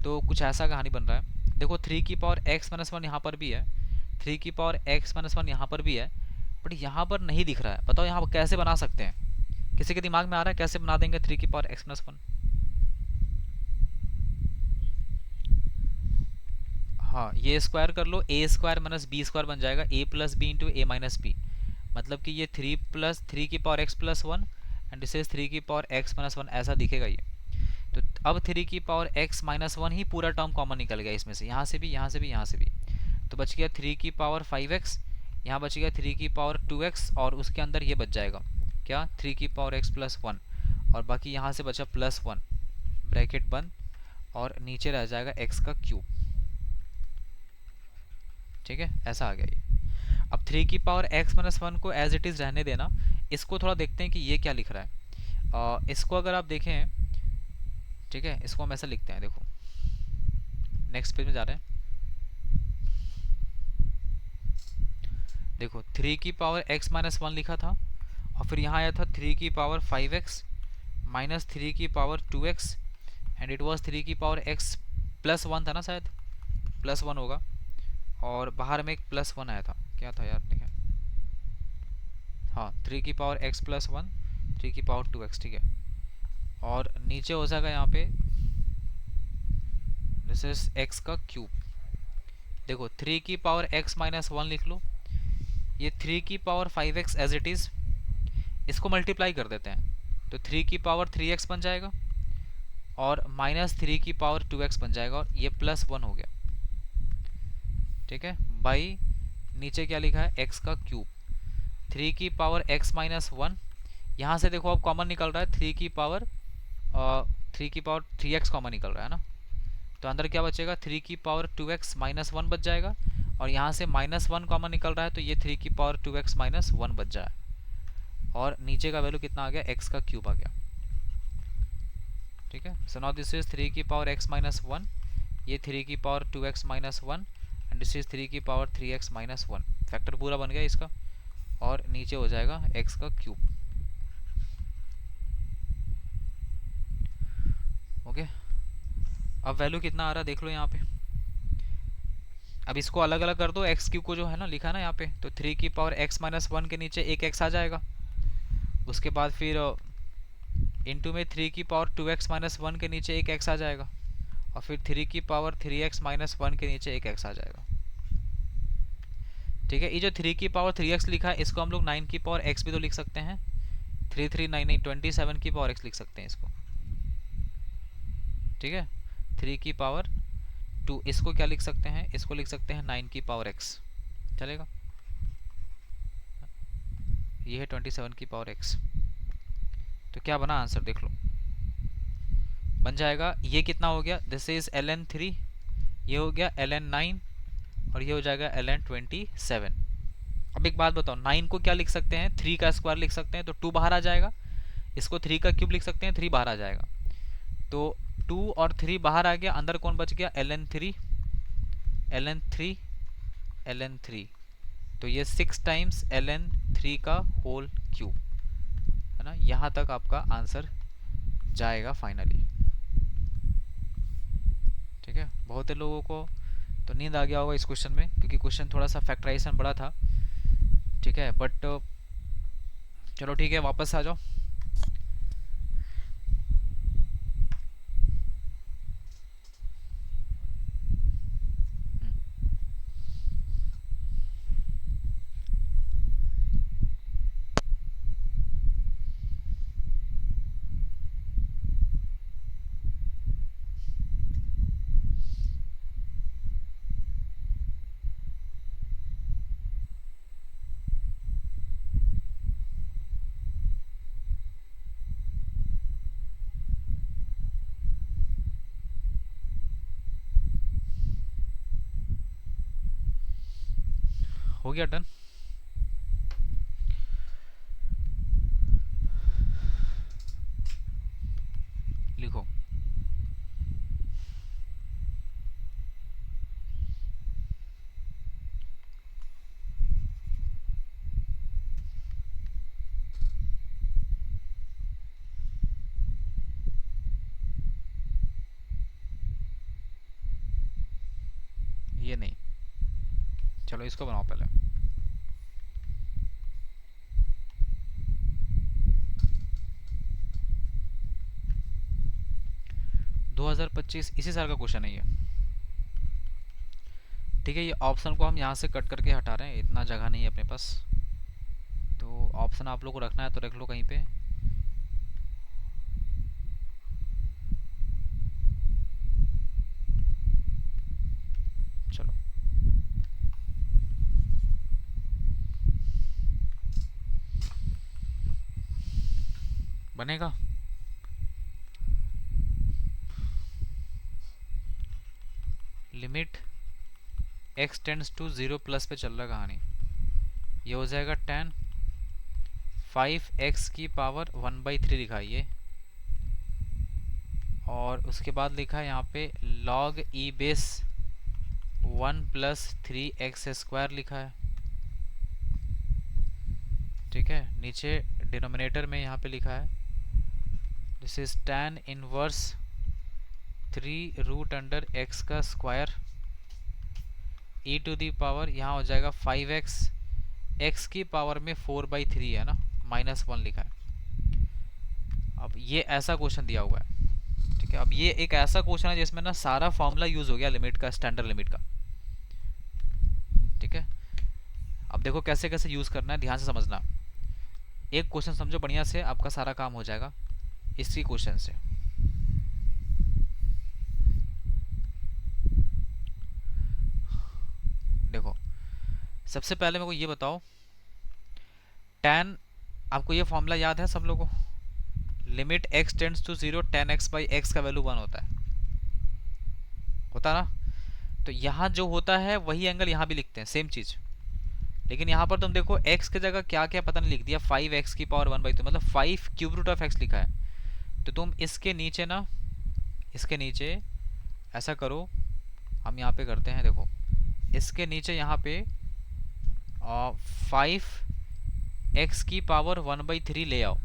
तो कुछ ऐसा कहानी बन रहा है। देखो 3 की पावर x माइनस 1 यहाँ पर भी है, 3 की पावर x माइनस 1 यहाँ पर भी है, बट यहाँ पर नहीं दिख रहा है। बताओ यहाँ पर कैसे बना सकते हैं, किसी के दिमाग में आ रहा है कैसे बना देंगे 3 की पावर x माइनस 1? हाँ, ये स्क्वायर कर लो, ए स्क्वायर माइनस बी स्क्वायर बन जाएगा, ए प्लस बी इंटू ए माइनस बी, मतलब कि ये 3 प्लस 3 की power x plus 1 and this is 3 की पावर x माइनस 1, ऐसा दिखेगा ये। तो अब 3 की पावर x माइनस 1 ही पूरा टर्म कॉमन निकल गया इसमें से, यहाँ से भी, यहाँ से भी, यहाँ से भी, तो बच गया 3 की पावर 5x, यहाँ बच गया 3 की पावर 2x, और उसके अंदर ये बच जाएगा क्या, 3 की पावर x प्लस 1, और बाकी यहाँ से बचा प्लस 1, ब्रैकेट बंद, और नीचे रह जाएगा x का क्यूब, ठीक है, ऐसा आ गया ये। अब 3 की पावर x माइनस 1 को एज इट इज़ रहने देना, इसको थोड़ा देखते हैं कि ये क्या लिख रहा है। इसको अगर आप देखें, ठीक है, इसको हम ऐसा लिखते हैं, देखो नेक्स्ट पेज में जा रहे हैं, देखो 3 की पावर x माइनस 1 लिखा था, और फिर यहाँ आया था 3 की पावर 5x माइनस 3 की power 2x and it was 3 की पावर x प्लस 1 था ना, शायद प्लस 1 होगा, और बाहर में एक प्लस 1 आया था, क्या था यार, देखें, हाँ 3 की पावर x प्लस 1, 3 की पावर 2x, ठीक है, और नीचे हो जाएगा यहाँ पे दिस इज एक्स का क्यूब। देखो 3 की पावर x माइनस 1 लिख लो, ये 3 की power 5x as it is, इसको मल्टीप्लाई कर देते हैं तो 3 की पावर 3x बन जाएगा और माइनस 3 की पावर 2x बन जाएगा और ये प्लस 1 हो गया। ठीक है, बाई नीचे क्या लिखा है x का क्यूब, 3 की पावर x माइनस 1, यहाँ से देखो अब कॉमन निकल रहा है 3 की पावर 3x कॉमन निकल रहा है ना, तो अंदर क्या बचेगा 3 की पावर 2x माइनस 1 बच जाएगा और यहाँ से माइनस 1 कॉमन निकल रहा है तो ये 3 की पावर 2x माइनस 1 बच जाए और नीचे का वैल्यू कितना आ गया x का क्यूब आ गया। ठीक है, सो नाउ दिस इज 3 की पावर x माइनस 1, ये 3 की power 2x minus 1 and this is 3 की पावर 3x माइनस 1, फैक्टर पूरा बन गया इसका और नीचे हो जाएगा x का क्यूब। ओके, अब वैल्यू कितना आ रहा है देख लो यहाँ पे। अब इसको अलग अलग कर दो, एक्स क्यूब को जो है ना लिखा ना यहाँ पे, तो 3 की पावर x माइनस 1 के नीचे एक x आ जाएगा, उसके बाद फिर इनटू में 3 की पावर 2x माइनस 1 के नीचे एक x आ जाएगा और फिर 3 की पावर 3x माइनस 1 के नीचे एक x आ जाएगा। ठीक है, ये जो 3 की पावर 3x लिखा है इसको हम लोग 9 की पावर x भी तो लिख सकते हैं, 3399 की पावर x लिख सकते हैं इसको। ठीक है, 3 की पावर 2, इसको क्या लिख सकते हैं, इसको लिख सकते हैं 9 की पावर x, चलेगा। ये है 27 की पावर x, तो क्या बना आंसर देख लो, बन जाएगा ये कितना हो गया, दिस इज ln3, ये हो गया ln9 और ये हो जाएगा ln27। अब एक बात बताओ, 9 को क्या लिख सकते हैं, 3 का स्क्वायर लिख सकते हैं तो 2 बाहर आ जाएगा, इसको 3 का क्यूब लिख सकते हैं, 3 बाहर आ जाएगा, तो 2 और 3 बाहर आ गया, अंदर कौन बच गया ln3 ln3 ln3, तो ये 6 टाइम्स ln3 का होल क्यूब है ना, यहाँ तक आपका आंसर जाएगा फाइनली। ठीक है, बहुत से लोगों को तो नींद आ गया होगा इस क्वेश्चन में क्योंकि क्वेश्चन थोड़ा सा फैक्टराइजेशन बड़ा था। ठीक है, बट चलो ठीक है, वापस आ जाओ। हो गया डन। लिखो ये नहीं, चलो इसको बनाओ पहले। 2025 इसी साल का क्वेश्चन है ये। ठीक है, ये ऑप्शन को हम यहाँ से कट करके हटा रहे हैं, इतना जगह नहीं है अपने पास, तो ऑप्शन आप लोग को रखना है तो रख लो कहीं पे। चलो बनेगा। Limit x tends to 0 plus पे चल रहा कहानी, ये हो जाएगा 10 5x की पावर 1/3 लिखा है ये, और उसके बाद लिखा है यहाँ पे log e base 1 plus 3x square लिखा है। ठीक है, नीचे डिनोमिनेटर में यहाँ पे लिखा है this is tan inverse 3 root under x का square e to the power, यहाँ हो जाएगा 5x, x की पावर में 4/3 है ना, -1 लिखा है। अब ये ऐसा क्वेश्चन दिया हुआ है, ठीक है। अब ये एक ऐसा क्वेश्चन है जिसमें ना सारा फॉर्मूला यूज हो गया लिमिट का, स्टैंडर्ड लिमिट का, ठीक है। अब देखो कैसे कैसे यूज करना है, ध्यान से समझना। एक क्वेश्चन समझो बढ़िया से, आपका सारा काम हो जाएगा इसी क्वेश्चन से। देखो सबसे पहले मेरे को ये बताओ, tan, आपको ये फॉर्मूला याद है सब लोगों को? Limit x tends to 0 tan x by x का वैल्यू 1 होता ना। तो यहाँ जो होता है वही एंगल यहाँ भी लिखते हैं, सेम चीज। लेकिन यहाँ पर तुम देखो x की जगह क्या क्या पता नहीं लिख दिया, 5x की पावर 1/2, मतलब 5 क्यूब रूट ऑफ x लिखा है। तो तुम इसके नीचे ना, इसके नीचे ऐसा करो, हम यहाँ पे करते हैं, देखो इसके नीचे यहाँ पे 5x की पावर 1/3 ले आओ।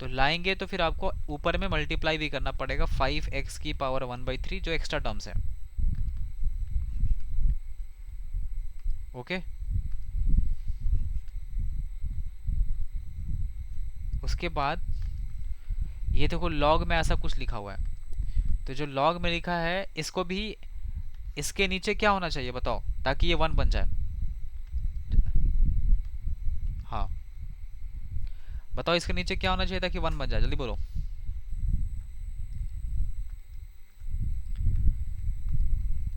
तो लाएंगे तो फिर आपको ऊपर में मल्टीप्लाई भी करना पड़ेगा 5x की पावर 1/3 जो एक्स्ट्रा टर्म्स है। ओके, उसके बाद ये देखो लॉग में ऐसा कुछ लिखा हुआ है, तो जो लॉग में लिखा है इसको भी इसके नीचे क्या होना चाहिए बताओ, ताकि ये 1 बन जाए। हाँ बताओ, इसके नीचे क्या होना चाहिए ताकि 1 बन जाए, जल्दी बोलो।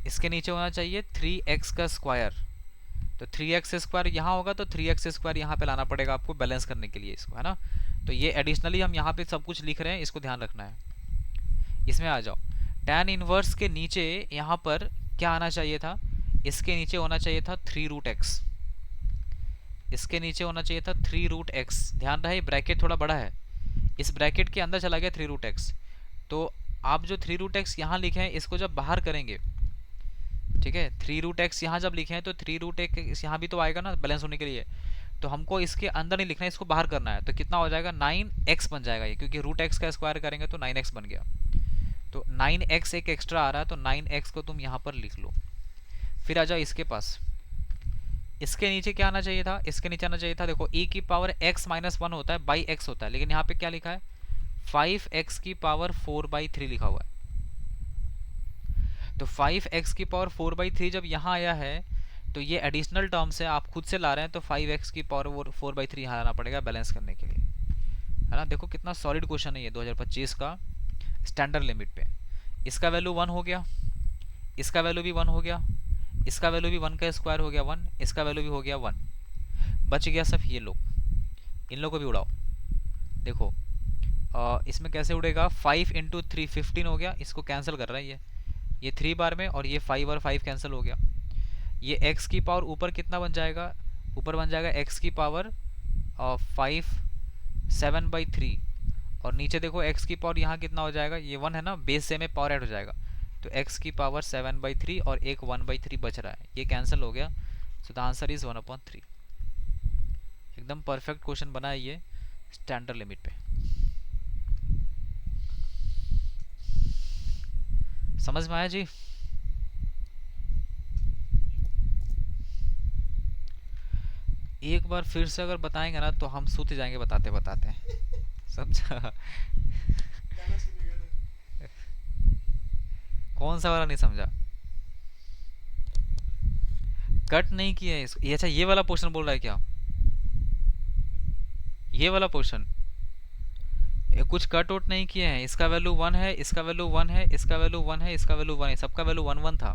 इसके नीचे होना चाहिए 3x का स्क्वायर। तो 3x स्क्वायर यहाँ होगा, तो 3x स्क्वायर यहाँ पे लाना पड़ेगा आपको बैलेंस करने के लिए इसको, है ना। तो ये एडिशनली हम यहाँ पे सब कुछ लिख रहे हैं, इसको ध्यान रखना है। इसमें आ जाओ, tan इनवर्स के नीचे यहाँ पर क्या आना चाहिए था, इसके नीचे होना चाहिए था 3√x। इसके नीचे होना चाहिए था 3√x। ध्यान रहे ब्रैकेट थोड़ा बड़ा है, इस ब्रैकेट के अंदर चला गया 3√x। तो आप जो 3√x यहाँ लिखे हैं इसको जब बाहर करेंगे, ठीक है, 3√x यहाँ जब लिखे हैं तो 3√x यहाँ भी तो आएगा ना बैलेंस होने के लिए। तो हमको इसके अंदर नहीं लिखना है, इसको बाहर करना है। तो कितना हो जाएगा, 9x बन जाएगा ये, क्योंकि √x का स्क्वायर करेंगे तो 9x बन गया। तो 9x एक एक्स्ट्रा आ रहा है, तो 9x को तुम यहाँ पर लिख लो। फिर आ जाओ इसके पास, इसके नीचे क्या आना चाहिए था, इसके नीचे आना चाहिए था, देखो e की पावर x माइनस 1 होता है बाई x होता है, लेकिन यहाँ पे क्या लिखा है 5x की पावर 4/3 लिखा हुआ है। तो 5x की पावर 4/3 जब यहाँ आया है तो ये एडिशनल टर्म्स है, आप खुद से ला रहे हैं, तो 5x की पावर 4/3 यहाँ लाना पड़ेगा बैलेंस करने के लिए, है ना। देखो कितना सॉलिड क्वेश्चन है ये 2025 का स्टैंडर्ड लिमिट पे। इसका वैल्यू 1 हो गया, इसका वैल्यू भी 1 हो गया, इसका वैल्यू भी 1 का स्क्वायर हो गया 1, इसका वैल्यू भी हो गया 1। बच गया सिर्फ ये लोग, इन लोगों को भी उड़ाओ। देखो इसमें कैसे उड़ेगा, 5 इंटू 3 15 हो गया, इसको कैंसिल कर रहा है ये 3 बार में, और ये 5 और 5 कैंसिल हो गया। ये x की पावर ऊपर कितना बन जाएगा, ऊपर बन जाएगा x की पावर 5 7/3, और नीचे देखो x की पावर यहाँ कितना हो जाएगा, ये 1 है ना, बेस से में पावर ऐड हो जाएगा। तो x की पावर 7/3 और एक 1/3 बच रहा है, ये कैंसिल हो गया। So the answer is 1/3। एकदम परफेक्ट क्वेश्चन बना है ये स्टैंडर्ड लिमिट पे। समझ में आया जी? एक बार फिर से अगर बताएंगे ना तो हम सूत जाएंगे बताते बताते। समझा? कौन सा वाला नहीं समझा? कट नहीं किया है इसको, अच्छा ये वाला पोर्शन बोल रहा है क्या, ये वाला पोर्शन कुछ कट आउट नहीं किए हैं। इसका वैल्यू 1 है, इसका वैल्यू 1 है, इसका वैल्यू 1 है, इसका वैल्यू 1 है, सबका वैल्यू 1 1 था।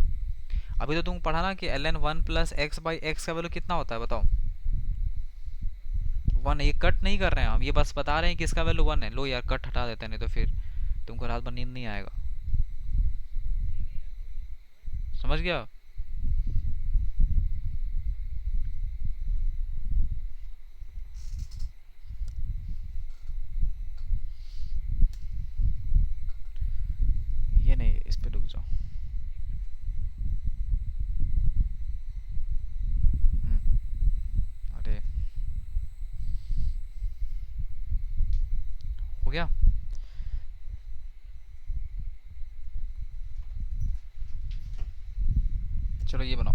अभी तो तुम पढ़ा ना कि ln 1 plus x by x का वैल्यू कितना होता है बताओ, 1। ये कट नहीं कर रहे हैं हम, ये बस बता रहे हैं कि इसका वैल्यू 1 है। लो यार कट हटा देते हैं, नहीं तो फिर तुमको रात भर नींद नहीं आएगा। समझ गया? ये नहीं, इस पे रुक जाओ। अरे हो गया। चलो ये बनाओ।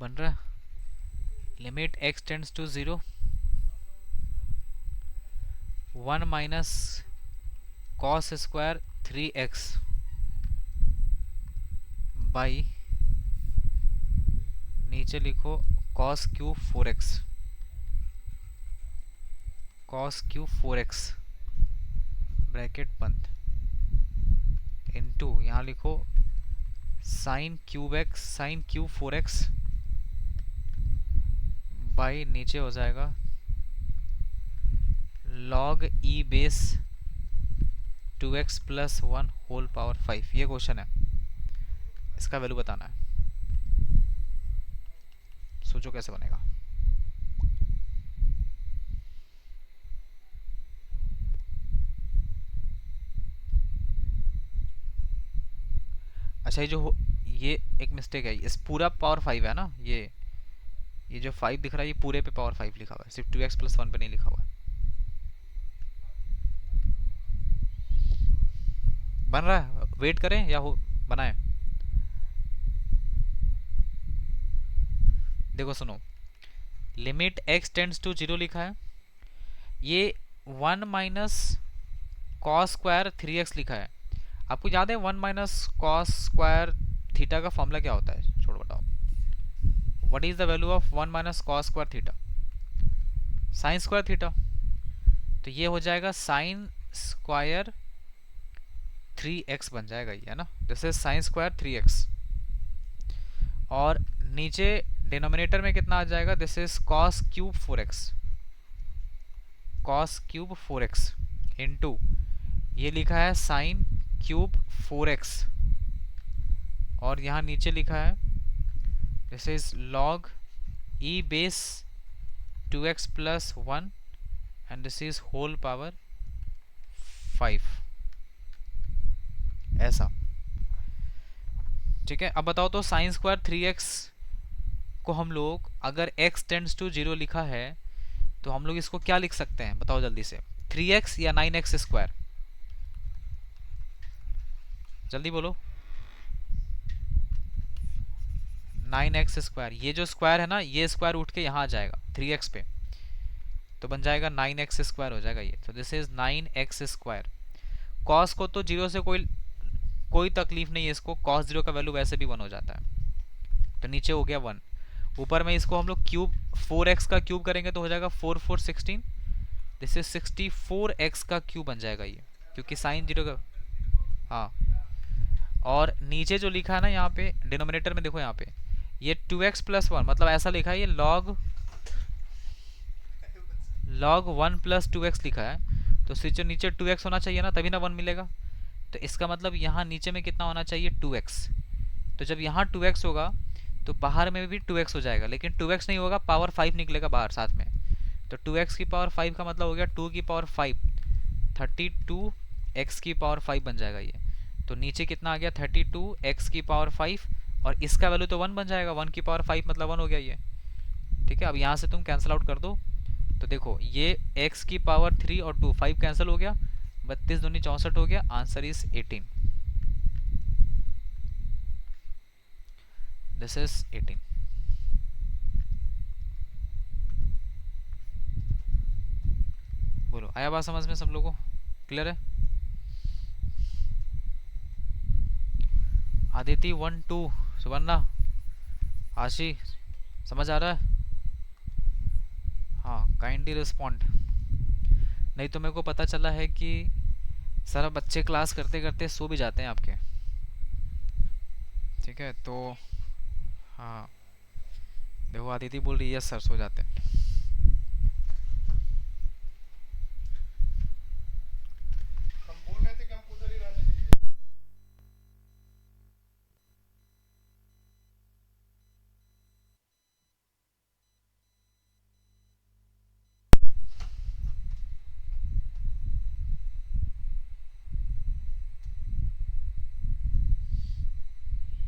बन रहा है। Limit x tends to 0, 1 minus cos square 3x by नीचे लिखो cos cube 4x, cos cube 4x bracket बंद, इनटू यहाँ लिखो sine cube x, sine cube 4x by नीचे हो जाएगा log e base 2x plus 1 whole power 5। ये क्वेश्चन है, इसका वैल्यू बताना है। सोचो कैसे बनेगा। अच्छा ये एक मिस्टेक है, इस पूरा पावर 5 है ना, ये जो 5 दिख रहा है ये पूरे पे पावर 5 लिखा हुआ है, सिर्फ 2x प्लस 1 पे नहीं लिखा हुआ है। बन रहा है, वेट करें या हो बनाए। देखो सुनो, लिमिट x टेंड्स टू 0 लिखा है, ये 1 माइनस कॉस स्क्वायर 3x लिखा है। आपको याद है 1 माइनस कॉस स्क्वायर थीटा का फॉर्मूला क्या होता है, छोड़ो बताओ। What is the value of 1 minus cos square theta? Sine square theta. तो ये हो जाएगा साइन स्क्वायर 3x बन जाएगा ये, है ना। This is sine square 3x। और नीचे डिनोमिनेटर में कितना आ जाएगा, this is cos cube 4x, cos cube 4x into ये लिखा है साइन क्यूब 4x, और यहाँ नीचे लिखा है this is log e base 2x plus 1 and this is whole power 5, ऐसा। ठीक है, अब बताओ तो साइन स्क्वायर 3x को हम लोग अगर x टेंड्स टू 0 लिखा है तो हम लोग इसको क्या लिख सकते हैं, बताओ जल्दी से। 3x या 9x स्क्वायर, जल्दी बोलो। 9x स्क्वायर, ये जो स्क्वायर है ना, ये स्क्वायर उठ के यहाँ आ जाएगा 3x पे, तो बन जाएगा 9x स्क्वायर हो जाएगा ये। तो this is 9x square. Cos को तो 0 से कोई तकलीफ नहीं है, इसको कॉस 0 का वैल्यू वैसे भी 1 हो जाता है, तो नीचे हो गया 1। ऊपर में इसको हम लोग क्यूब 4x का क्यूब करेंगे तो हो जाएगा 4 4 16, दिस इज 64x का क्यूब बन जाएगा ये, क्योंकि साइन 0 का। हाँ, और नीचे जो लिखा है ना यहाँ पे डिनोमिनेटर में देखो, यहाँ पे ये 2x प्लस 1 मतलब ऐसा लिखा है, ये लॉग 1 प्लस 2x लिखा है, तो स्विच नीचे 2x होना चाहिए ना, तभी ना 1 मिलेगा। तो इसका मतलब यहाँ नीचे में कितना होना चाहिए, 2x। तो जब यहाँ 2x होगा तो बाहर में भी 2x हो जाएगा, लेकिन 2x नहीं होगा, पावर 5 निकलेगा बाहर साथ में। तो 2x की पावर 5 का मतलब हो गया 2 की पावर 5, 32x की पावर 5 बन जाएगा ये। तो नीचे कितना आ गया, 32x की पावर 5, और इसका वैल्यू तो 1 बन जाएगा, 1 की पावर 5 मतलब 1 हो गया ये। ठीक है, अब यहाँ से तुम कैंसिल आउट कर दो, तो देखो ये x की पावर 3 और 2, 5 कैंसिल हो गया, 32 दूनी 64 हो गया, आंसर इज 18। This is 18। बोलो, आया बात समझ में सब लोगों को, क्लियर है? आदिति 1 2, सुवर्णा, आशी, समझ आ रहा है? हाँ, काइंडली रिस्पॉन्ड। नहीं तो मेरे को पता चला है कि सारा बच्चे क्लास करते करते सो भी जाते हैं आपके। ठीक है, तो हाँ, देखो आदिति बोल रही है यस सर, सो जाते हैं।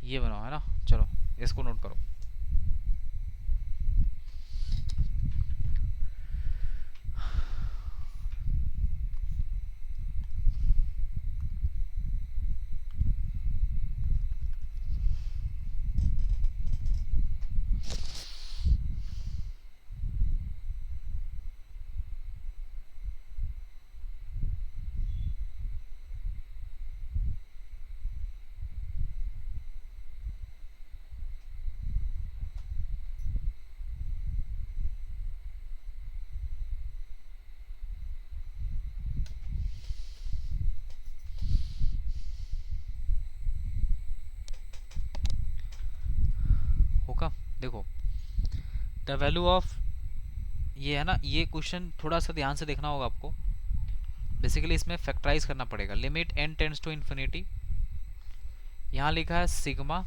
ये बनाओ, है ना, चलो इसको नोट करो। होगा। देखो द वैल्यू ऑफ, ये है ना, ये क्वेश्चन थोड़ा सा ध्यान से देखना होगा आपको। बेसिकली इसमें फैक्टराइज करना पड़ेगा। Limit n tends to infinity, यहाँ लिखा है sigma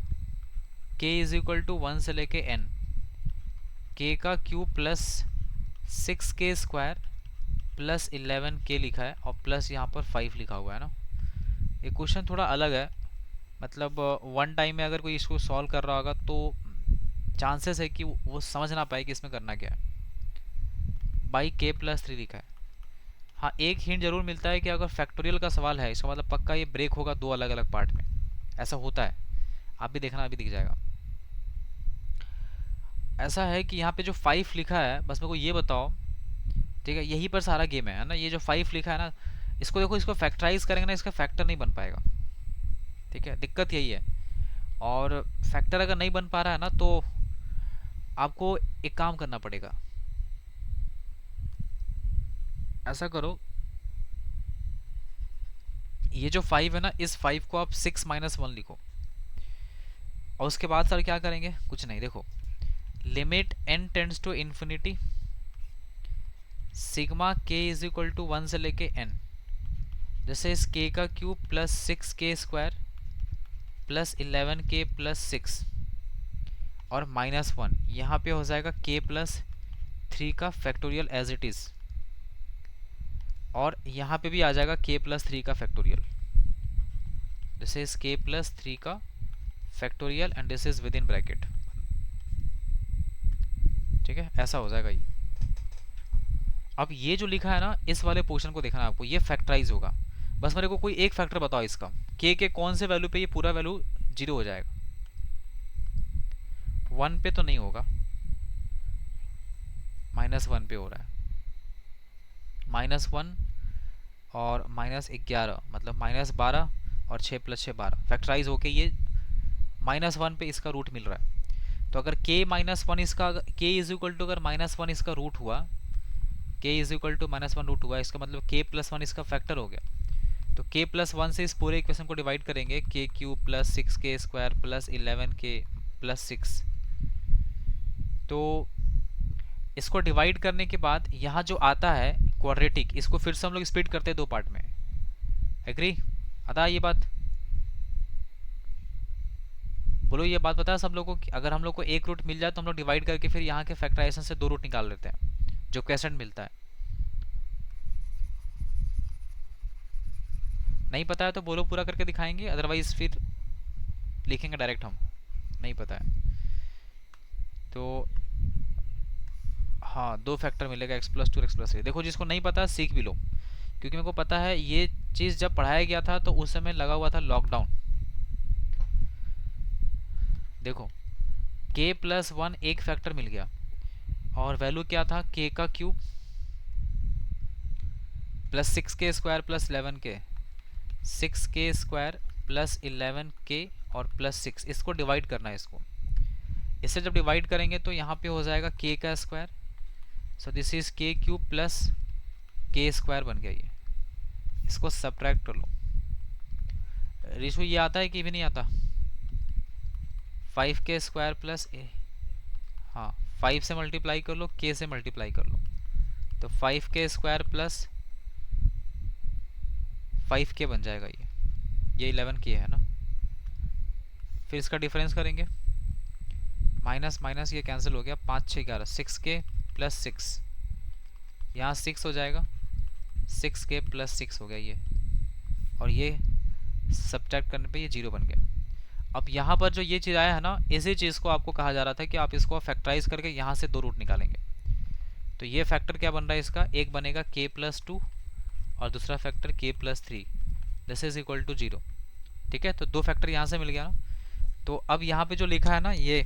k is equal to 1 से लेके n, k का cube plus 6k square plus 11k लिखा है और प्लस यहाँ पर 5 लिखा हुआ है ना। ये क्वेश्चन थोड़ा अलग है, मतलब वन टाइम में अगर कोई इसको सॉल्व कर रहा होगा तो चांसेस है कि वो समझ ना पाए कि इसमें करना क्या है। बाई k प्लस 3 लिखा है। हाँ, एक हिंट जरूर मिलता है कि अगर फैक्टोरियल का सवाल है, इसका मतलब पक्का ये ब्रेक होगा दो अलग अलग पार्ट में, ऐसा होता है। आप भी देखना, अभी दिख जाएगा। ऐसा है कि यहाँ पे जो 5 लिखा है, बस मेरे को ये बताओ, ठीक है, यहीं पर सारा गेम है ना। ये जो 5 लिखा है ना, इसको देखो, इसको फैक्टराइज करेंगे ना, इसका फैक्टर नहीं बन पाएगा। ठीक है, दिक्कत यही है। और फैक्टर अगर नहीं बन पा रहा है ना, तो आपको एक काम करना पड़ेगा। ऐसा करो, ये जो 5 है ना, इस 5 को आप 6 माइनस 1 लिखो, और उसके बाद सर क्या करेंगे, कुछ नहीं। देखो limit n tends to infinity, sigma k is equal to 1 से लेके n, जैसे इस k का cube plus 6k square plus 11k plus 6 और माइनस 1, यहाँ पे हो जाएगा k प्लस 3 का फैक्टोरियल एज इट इज, और यहाँ पे भी आ जाएगा k प्लस 3 का factorial. This is k plus 3 का factorial and this is with in bracket. ठीक है, ऐसा हो जाएगा ये। अब ये जो लिखा है ना, इस वाले पोर्शन को देखना है आपको, ये फैक्टराइज होगा। बस मेरे को कोई एक फैक्टर बताओ इसका, के कौन से वैल्यू पे ये पूरा वैल्यू 0 हो जाएगा। 1 पे तो नहीं होगा, -1 पे हो रहा है। -1 और -11 मतलब -12 और 6 + 6 12, फैक्टराइज होके ये -1 पे इसका रूट मिल रहा है। तो अगर k-1 इसका, k इज इक्वल टू अगर -1 इसका रूट हुआ, k is equal to -1 root हुआ, इसका मतलब k प्लस 1 इसका फैक्टर हो गया। तो k प्लस 1 से इस पूरे इक्वेशन को डिवाइड करेंगे, k cube plus 6k square plus 11k plus 6। तो इसको डिवाइड करने के बाद यहाँ जो आता है क्वाड्रेटिक, इसको फिर से हम लोग स्प्लिट करते हैं दो पार्ट में। एग्री आता है ये बात? बोलो, ये बात पता है सब लोगों को कि अगर हम लोग को एक रूट मिल जाए तो हम लोग डिवाइड करके फिर यहाँ के फैक्टराइजेशन से दो रूट निकाल लेते हैं, जो क्वेश्चन मिलता है। नहीं पता है तो बोलो, पूरा करके दिखाएंगे, अदरवाइज फिर लिखेंगे डायरेक्ट हम। नहीं पता है तो हाँ, दो फैक्टर मिलेगा, x+2 x+3। देखो जिसको नहीं पता सीख भी लो, क्योंकि मेरे को पता है ये चीज़ जब पढ़ाया गया था तो उस समय लगा हुआ था लॉकडाउन। देखो k+1 एक फैक्टर मिल गया, और वैल्यू क्या था, k का cube plus 6k square plus 11k, 6k square plus 11k और प्लस 6, इसको डिवाइड करना है इसको। इससे जब डिवाइड करेंगे तो यहाँ पे हो जाएगा k का square, so this is k cube plus k square बन गया ये। इसको सब्ट्रैक्ट कर लो। रिशु ये आता है कि भी नहीं आता? 5k स्क्वायर प्लस हाँ, 5 से मल्टीप्लाई कर लो, k से मल्टीप्लाई कर लो, तो 5k स्क्वायर प्लस 5k बन जाएगा ये 11k है ना। फिर इसका डिफरेंस करेंगे, माइनस माइनस ये कैंसिल हो गया, 5 6 11, 6k प्लस 6, यहाँ 6 हो जाएगा, 6k प्लस 6 हो गया ये, और ये सब्ट्रैक्ट करने पे ये 0 बन गया। अब यहाँ पर जो ये चीज़ आया है ना, इसी चीज़ को आपको कहा जा रहा था कि आप इसको फैक्टराइज करके यहाँ से दो रूट निकालेंगे। तो ये फैक्टर क्या बन रहा है इसका, एक बनेगा k+2 और दूसरा factor k+3, this is equal to 0। ठीक है, तो दो फैक्टर यहाँ से मिल गया ना। तो अब यहाँ पे जो लिखा है ना, ये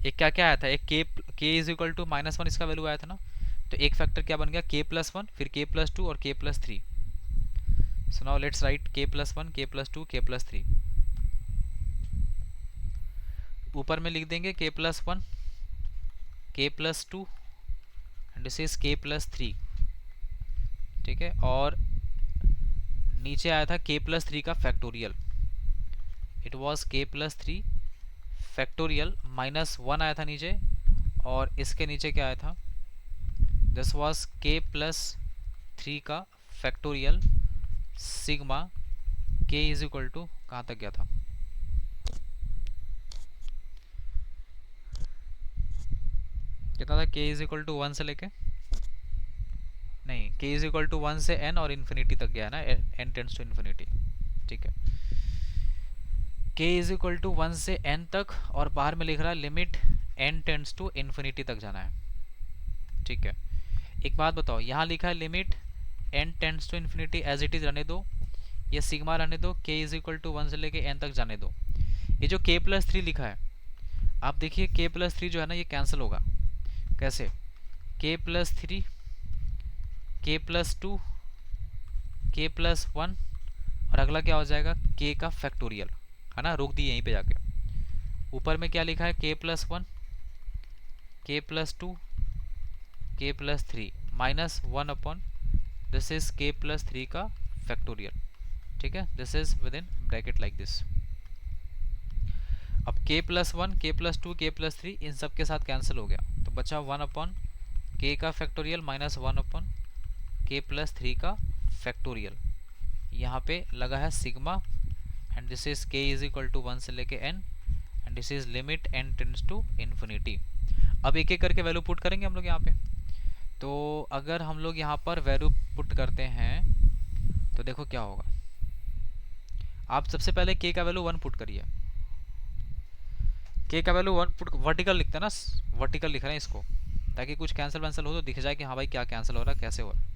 एक क्या क्या आया था, एक k इज इक्वल टू -1 इसका वैल्यू आया था ना। तो एक फैक्टर क्या बन गया, k+1, फिर k+2 और k+3। So now let's write k+1 k+2 k+3। ऊपर में लिख देंगे k+1 k+2 and this is k+3। ठीक है, और नीचे आया था k+3 का factorial, it was k+3 factorial minus one आया था नीचे, और इसके नीचे क्या आया था, दिस वाज के प्लस थ्री का फैक्टोरियल सिग्मा के इज इक्वल टू कहाँ तक गया था, कितना था, के इज इक्वल टू वन से लेके, नहीं, के इज इक्वल टू वन से एन और इन्फिनिटी तक गया ना, एन टेंड्स टू इन्फिनिटी, ठीक है। K is equal to one से एन तक, और बाहर में लिख रहा है limit N tends to infinity तक जाना है, ठीक है। एक बात बताओ, यहाँ लिखा है limit N tends to infinity as it is रहने दो, ये सिग्मा रहने दो, के इज इक्वल टू वन से लेके एन तक जाने दो। ये जो के प्लस थ्री लिखा है, आप देखिए के प्लस थ्री जो है ना, ये कैंसिल होगा, कैसे, के प्लस थ्री, के प्लस टू, के प्लस वन, और अगला क्या हो जाएगा, के का फैक्टोरियल, है ना, रोक दी यहीं पे जाके। ऊपर में क्या लिखा है, के प्लस वन, के प्लस टू, के plus three, minus one upon, this is के प्लस थ्री का फैक्टोरियल, ठीक है, this is with in bracket like this. अब के प्लस वन, के प्लस टू, के प्लस थ्री इन सब के साथ कैंसिल हो गया, तो बचा वन अपॉन के का factorial minus one upon k plus three का फैक्टोरियल, यहाँ पे लगा है sigma, and this is k is equal to one से लेके n, and this is limit N tends to infinity. अब एक एक करके वैल्यू पुट करेंगे हम लोग यहाँ पे। तो अगर हम लोग यहाँ पर वैल्यू पुट करते हैं तो देखो क्या होगा, आप सबसे पहले के का वैल्यू वन पुट करिए, के का वैल्यू वन पुट, वर्टिकल लिखते हैं ना, वर्टिकल लिख रहे हैं इसको, ताकि कुछ कैंसिल वैंसिल हो तो दिख जाए कि हाँ भाई क्या कैंसिल हो रहा है, कैसे हो रहा है।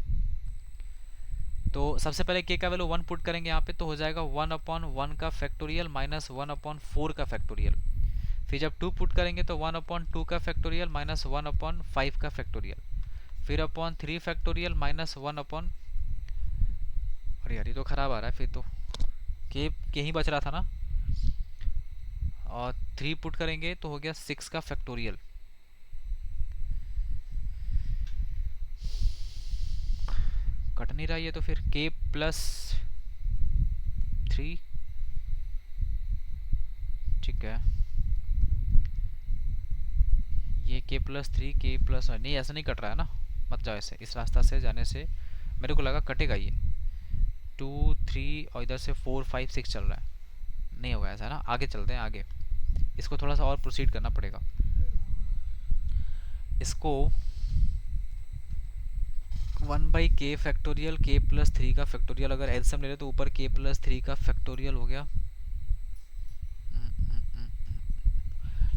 तो सबसे पहले के का वैल्यू वन पुट करेंगे यहाँ पे, तो हो जाएगा वन अपॉन वन का factorial minus one upon four का फैक्टोरियल। फिर जब टू पुट करेंगे तो वन अपॉन टू का factorial minus one upon five का फैक्टोरियल, फिर upon three factorial minus one upon, अरे यार ये तो खराब आ रहा है, फिर तो के ही बच रहा था ना, और थ्री पुट करेंगे तो हो गया सिक्स का फैक्टोरियल, कट नहीं रहा ये, तो फिर के प्लस थ्री, ठीक है, ये के प्लस थ्री, के प्लस, नहीं ऐसा नहीं कट रहा है ना, मत जाओ ऐसे, इस रास्ता से जाने से मेरे को लगा कटेगा ये, टू थ्री और इधर से फोर फाइव सिक्स चल रहा है, नहीं होगा ऐसा ना, आगे चलते हैं आगे, इसको थोड़ा सा और प्रोसीड करना पड़ेगा। इसको वन बाई के फैक्टोरियल के प्लस थ्री का फैक्टोरियल अगर एलसीएम ले ले तो ऊपर के प्लस थ्री का फैक्टोरियल हो गया,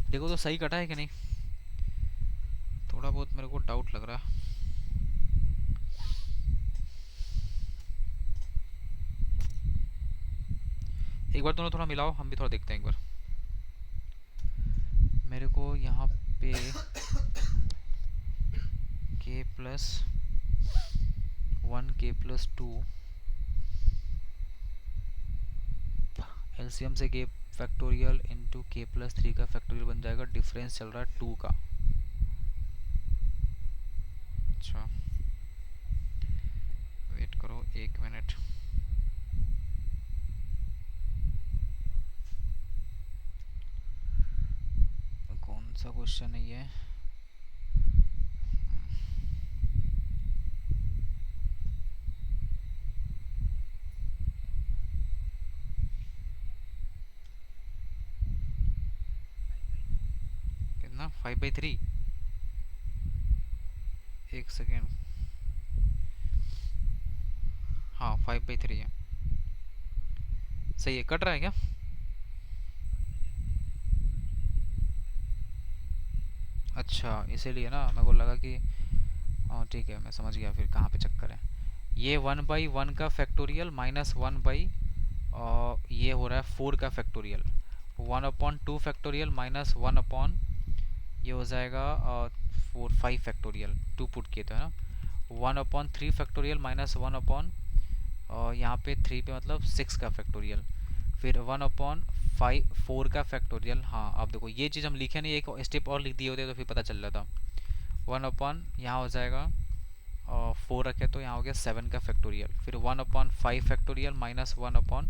देखो तो सही कटा है कि नहीं, थोड़ा बहुत मेरे को डाउट लग रहा है। एक बार दोनों थोड़ा मिलाओ, हम भी थोड़ा देखते हैं एक बार। मेरे को यहाँ पे के प्लस वन, के प्लस टू, एलसीएम से के फैक्टोरियल इंटू के प्लस थ्री का फैक्टोरियल बन जाएगा, डिफरेंस चल रहा है टू का। अच्छा वेट करो एक मिनट, कौन सा क्वेश्चन है ये, कितना, फाइव बाई थ्री, एक सेकेंड, हाँ फाइव बाई थ्री है, सही है, कट रहा है क्या, अच्छा इसीलिए ना, मेरे को लगा कि हाँ ठीक है, मैं समझ गया फिर कहाँ पे चक्कर है। ये वन बाई वन का फैक्टोरियल माइनस वन बाई, ये हो रहा है फोर का factorial, one upon two factorial minus one upon, ये हो जाएगा four five factorial, two put किए तो है ना, one upon three factorial minus one upon, यहाँ पे थ्री पे मतलब सिक्स का फैक्टोरियल, फिर वन अपॉन फाइव फोर का फैक्टोरियल। हाँ अब देखो ये चीज़ हम लिखे नहीं, एक स्टेप और लिख दिए होते तो फिर पता चल जाता। वन अपॉन यहाँ हो जाएगा फोर रखे तो यहाँ हो गया सेवन का फैक्टोरियल, फिर one upon five factorial minus one upon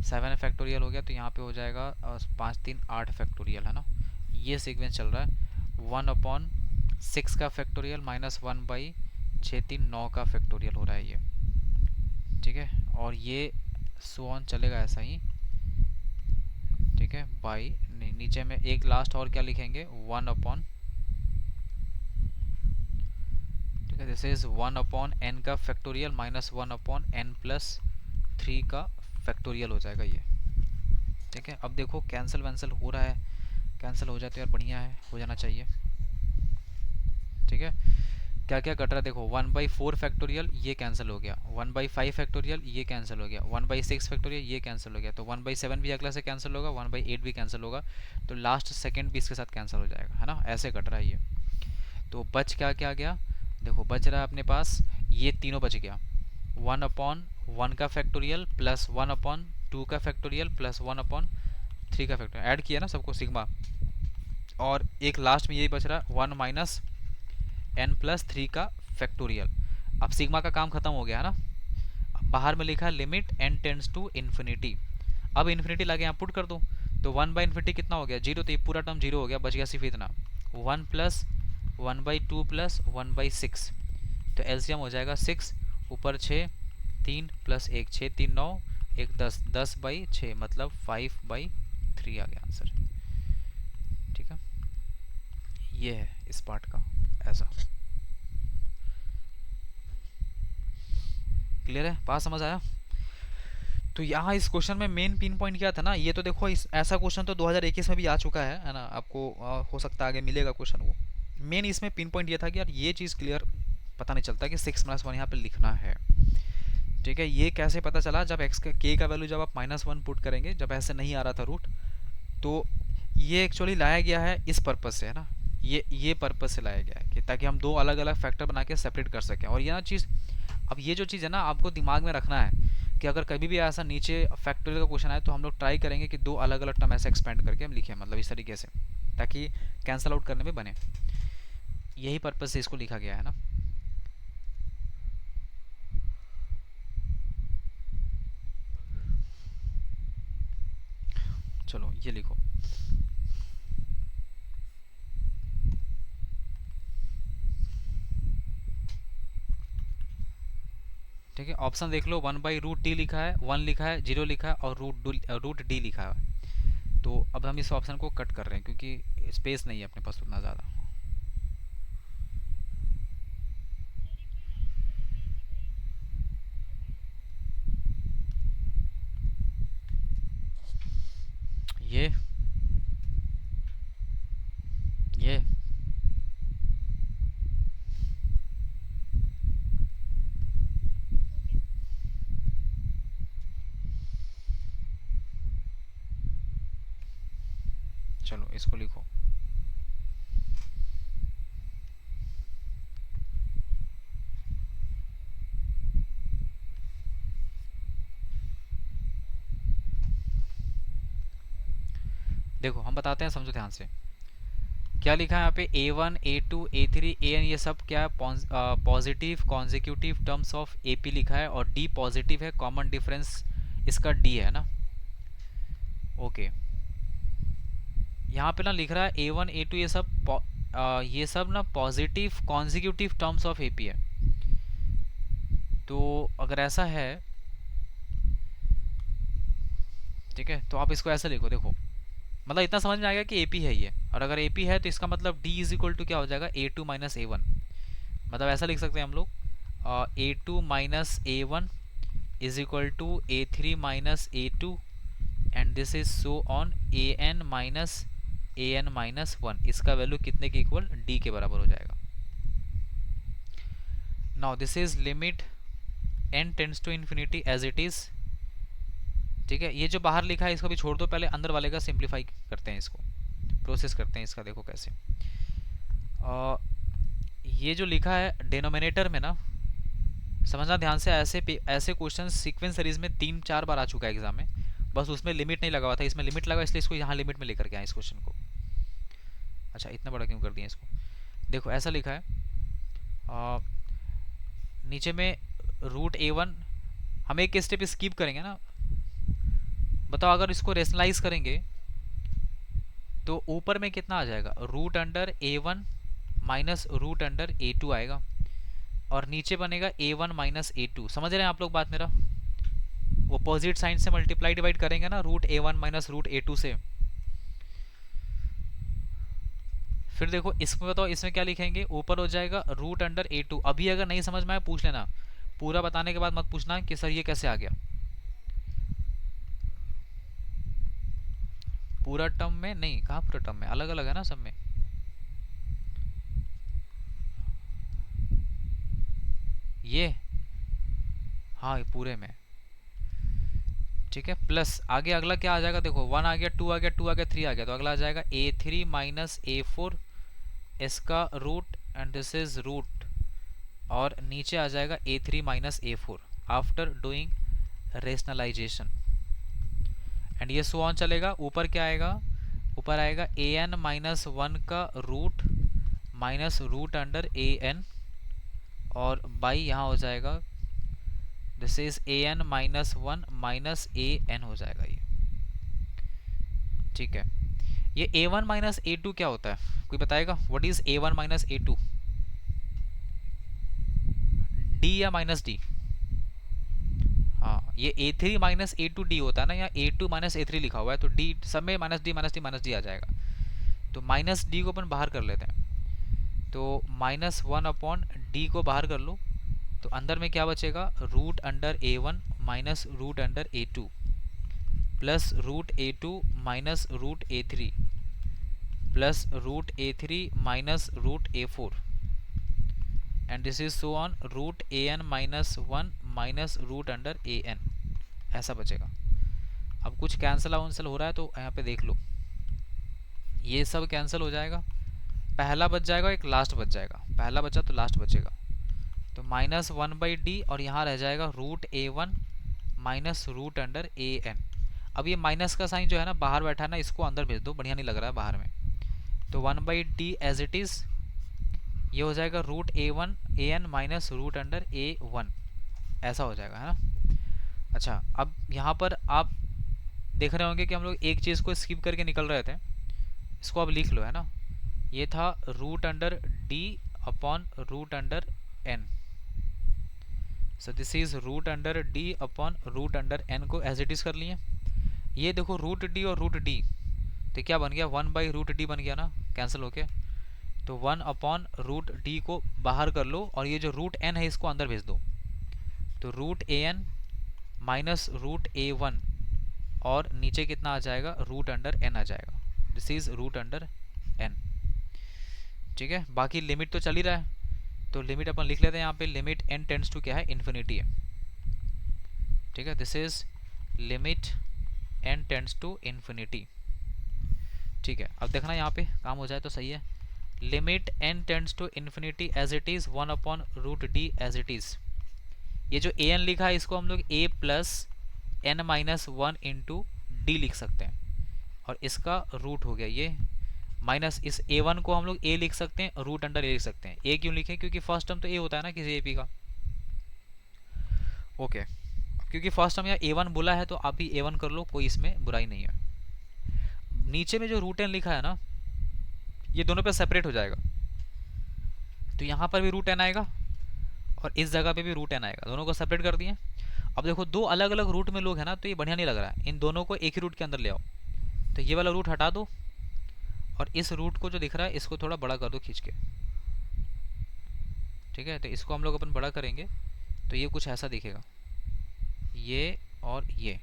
7 factorial हो गया तो यहाँ पे हो जाएगा 5 3 8 फैक्टोरियल, है ना। ये सीक्वेंस चल रहा है। 1/6 का फैक्टोरियल माइनस 1/6 3 9 का फैक्टोरियल हो रहा है ये, ठीक है। और ये सो ऑन चलेगा ऐसा ही, ठीक है। बाई नीचे में एक लास्ट और क्या लिखेंगे, 1/, ठीक है। दिस इज 1/n का फैक्टोरियल माइनस 1/n+3 का फैक्टोरियल हो जाएगा ये, ठीक है। अब देखो कैंसिल वैंसिल हो रहा है, कैंसिल हो जाए तो यार बढ़िया है, हो जाना चाहिए, ठीक है। क्या क्या कट रहा है देखो, 1/4 फैक्टोरियल ये कैंसिल हो गया, 1/5 फैक्टोरियल ये कैंसिल हो गया, 1/6 फैक्टोरियल ये कैंसिल हो गया, तो 1/7 भी अगला से कैंसिल होगा, 1/8 भी कैंसिल होगा, तो लास्ट सेकंड भी इसके साथ कैंसिल हो जाएगा, है ना। ऐसे कट रहा है ये। तो बच क्या क्या गया, देखो बच रहा है अपने पास ये तीनों बच गया, 1/1 का फैक्टोरियल प्लस 1/2 का फैक्टोरियल प्लस 1/3 का फैक्टोरियल, ऐड किया ना सबको सिग्मा, और एक लास्ट में यही बच रहा है 1-n+3 का फैक्टोरियल। अब सिग्मा का काम खत्म हो गया है ना। अब बाहर में लिखा है limit n tends to infinity, अब इन्फिनिटी लाके यहाँ पुट कर दो, तो 1/इन्फिनिटी कितना हो गया, जीरो, तो ये पूरा टर्म जीरो हो गया, बच गया सिर्फ इतना, 1+1/2 प्लस 1/6, तो एलसीएम हो जाएगा 6, ऊपर 6, 3 + 1 6 3 9 1 10, 10/6 मतलब 5/3 आ गया आंसर, ठीक है। ये है इस पार्ट का ऐसा, क्लियर है, बात समझ आया। तो यहाँ इस क्वेश्चन में मेन पिन पॉइंट क्या था ना, ये तो देखो इस ऐसा क्वेश्चन तो 2021 में भी आ चुका है ना, आपको हो सकता है आगे मिलेगा क्वेश्चन वो। मेन इसमें पिन पॉइंट ये था कि यार ये चीज़ क्लियर पता नहीं चलता कि 6-1 यहाँ पे लिखना है, ठीक है। ये कैसे पता चला, जब एक्स का के का वैल्यू जब आप -1 पुट करेंगे, जब ऐसे नहीं आ रहा था रूट, तो ये एक्चुअली लाया गया है इस पर्पज़ से, है ना। ये पर्पज़ से लाया गया है कि ताकि हम दो अलग अलग फैक्टर बना के सेपरेट कर सकें। और ये ना चीज़, अब ये जो चीज़ है ना आपको दिमाग में रखना है कि अगर कभी भी ऐसा नीचे फैक्टोरियल का क्वेश्चन आए तो हम लोग ट्राई करेंगे कि दो अलग अलग टर्म ऐसे एक्सपेंड करके हम लिखें, मतलब इस तरीके से, ताकि कैंसिल आउट करने में बने। यही पर्पज़ से इसको लिखा गया है ना। चलो ये लिखो, ठीक है। ऑप्शन देख लो, 1/√t लिखा है, 1 लिखा है, 0 लिखा है, और √d लिखा है। तो अब हम इस ऑप्शन को कट कर रहे हैं क्योंकि स्पेस नहीं है अपने पास उतना ज़्यादा। ये ये चलो इसको लिखो, देखो हम बताते हैं, समझो ध्यान से। क्या लिखा है यहाँ पे, A1 A2 A3 AN, ये सब क्या है, positive consecutive terms of AP लिखा है, और D पॉजिटिव है, कॉमन डिफरेंस इसका D है ना। ओके, यहाँ पे ना लिख रहा है A1 A2 ये सब ना positive consecutive terms of AP है। तो अगर ऐसा है, ठीक है, तो आप इसको ऐसा लिखो, देखो मतलब इतना समझ में आ गया कि AP है ये, और अगर AP है तो इसका मतलब D इज इक्वल टू क्या हो जाएगा, A2 माइनस A1, मतलब ऐसा लिख सकते हैं हम लोग, A2 minus A1 is equal to A3 minus A2, and this is so on AN minus 1, इसका वैल्यू कितने के इक्वल, D के बराबर हो जाएगा। Now this is limit n tends to infinity as it is, ठीक है। ये जो बाहर लिखा है इसको भी छोड़ दो, पहले अंदर वाले का सिंप्लीफाई करते हैं, इसको प्रोसेस करते हैं इसका, देखो कैसे। ये जो लिखा है डिनोमिनेटर में ना, समझना ध्यान से, ऐसे ऐसे क्वेश्चन सीक्वेंस सीरीज में 3-4 बार आ चुका है एग्जाम में, बस उसमें लिमिट नहीं लगा हुआ था, इसमें लिमिट लगा, इसलिए इसको यहाँ लिमिट में लेकर के आए इस क्वेश्चन को। अच्छा इतना बड़ा क्यों कर दिया इसको, देखो ऐसा लिखा है, नीचे में √A1, हम एक स्टेप स्किप करेंगे ना, बताओ अगर इसको रेशनलाइज करेंगे तो ऊपर में कितना आ जाएगा, root under a one minus root under a two आएगा, और नीचे बनेगा a one minus A two. समझ रहे हैं आप लोग बात मेरा? अपोजिट साइन से मल्टीप्लाई डिवाइड करेंगे ना, root a one minus root a two से। फिर देखो इसमें बताओ इसमें क्या लिखेंगे, ऊपर हो जाएगा रूट अंडर ए टू। अभी अगर नहीं समझ में आए पूछ लेना, पूरा बताने के बाद मत पूछना कि सर ये कैसे आ गया। पूरा टर्म में नहीं, कहाँ पूरा टर्म में, अलग अलग है ना सब में। ये हाँ ये पूरे में, ठीक है। प्लस आगे अगला क्या आ जाएगा, देखो वन आ गया, टू आ गया, टू आ गया, थ्री आ गया, तो अगला आ जाएगा A three minus A four, इसका root and this is root, और नीचे आ जाएगा A three minus A four after doing rationalisation, and ये सो ऑन चलेगा। ऊपर क्या आएगा, ऊपर आएगा ए एन माइनस वन का रूट माइनस रूट अंडर ए एन, और बाई यहाँ हो जाएगा this is A N minus one minus A N हो जाएगा ये, ठीक है। ये A one minus A two क्या होता है, कोई बताएगा? What is A one minus A two? D या माइनस डी? हाँ ये A three minus A two D होता है ना, या A two minus A three लिखा हुआ है, तो डी सब में minus D minus D minus D आ जाएगा, तो माइनस डी को अपन बाहर कर लेते हैं, तो माइनस वन अपॉन डी को बाहर कर लो, तो अंदर में क्या बचेगा, root under a one minus root under a two plus root a two minus root a three plus root a three minus root a four, and this is so on root a N minus one minus root under A n, ऐसा बचेगा। अब कुछ कैंसिल आउंसिल हो रहा है तो यहाँ पे देख लो, ये सब कैंसिल हो जाएगा, पहला बच जाएगा, एक लास्ट बच जाएगा, पहला बचा तो लास्ट बचेगा, तो माइनस वन बाई डी, और यहाँ रह जाएगा root a one minus root under A N. अब ये माइनस का साइन जो है ना बाहर बैठा है ना, इसको अंदर भेज दो, बढ़िया नहीं लग रहा है बाहर में, तो one by d as it is, ये हो जाएगा root a one a N minus root under a one, ऐसा हो जाएगा, है ना। अच्छा अब यहाँ पर आप देख रहे होंगे कि हम लोग एक चीज़ को स्किप करके निकल रहे थे, इसको आप लिख लो, है ना। ये था root under d upon root under n, so this is root under d upon root under n को एज इट इज़ कर लिए। ये देखो रूट डी और रूट डी, तो क्या बन गया, वन बाई रूट डी बन गया ना, कैंसिल होके, तो वन अपॉन रूट डी को बाहर कर लो, और ये जो रूट एन है इसको अंदर भेज दो, तो root a N minus root a one, और नीचे कितना आ जाएगा, रूट अंडर एन आ जाएगा, this is root under n, ठीक है। बाकी लिमिट तो चल ही रहा है, तो लिमिट अपन लिख लेते हैं यहाँ पे, लिमिट एन टेंड्स टू क्या है, इन्फिनिटी है, ठीक है। This is limit N tends to infinity, ठीक है। अब देखना यहाँ पे काम हो जाए तो सही है, limit N tends to infinity as it is one upon root D as it is. ये जो ए एन लिखा है इसको हम लोग A plus N minus one into D लिख सकते हैं, और इसका रूट हो गया ये, माइनस इस ए वन को हम लोग ए लिख सकते हैं, रूट अंडर ए लिख सकते हैं। ए क्यों लिखें, क्योंकि फर्स्ट टर्म तो ए होता है ना किसी एपी का, ओके। क्योंकि फर्स्ट टर्म यहाँ ए वन बोला है तो आप भी ए वन कर लो, कोई इसमें बुराई नहीं है। नीचे में जो रूट एन लिखा है ना, ये दोनों पे सेपरेट हो जाएगा, तो यहाँ पर भी रूट एन आएगा और इस जगह पे भी रूट एन आएगा, दोनों को सेपरेट कर दिए। अब देखो दो अलग अलग रूट में लोग हैं ना, तो ये बढ़िया नहीं लग रहा है, इन दोनों को एक ही रूट के अंदर ले आओ, तो ये वाला रूट हटा दो, और इस रूट को जो दिख रहा है इसको थोड़ा बड़ा कर दो खींच के, ठीक है। तो इसको हम लोग अपन बड़ा करेंगे तो ये कुछ ऐसा दिखेगा, ये और ये,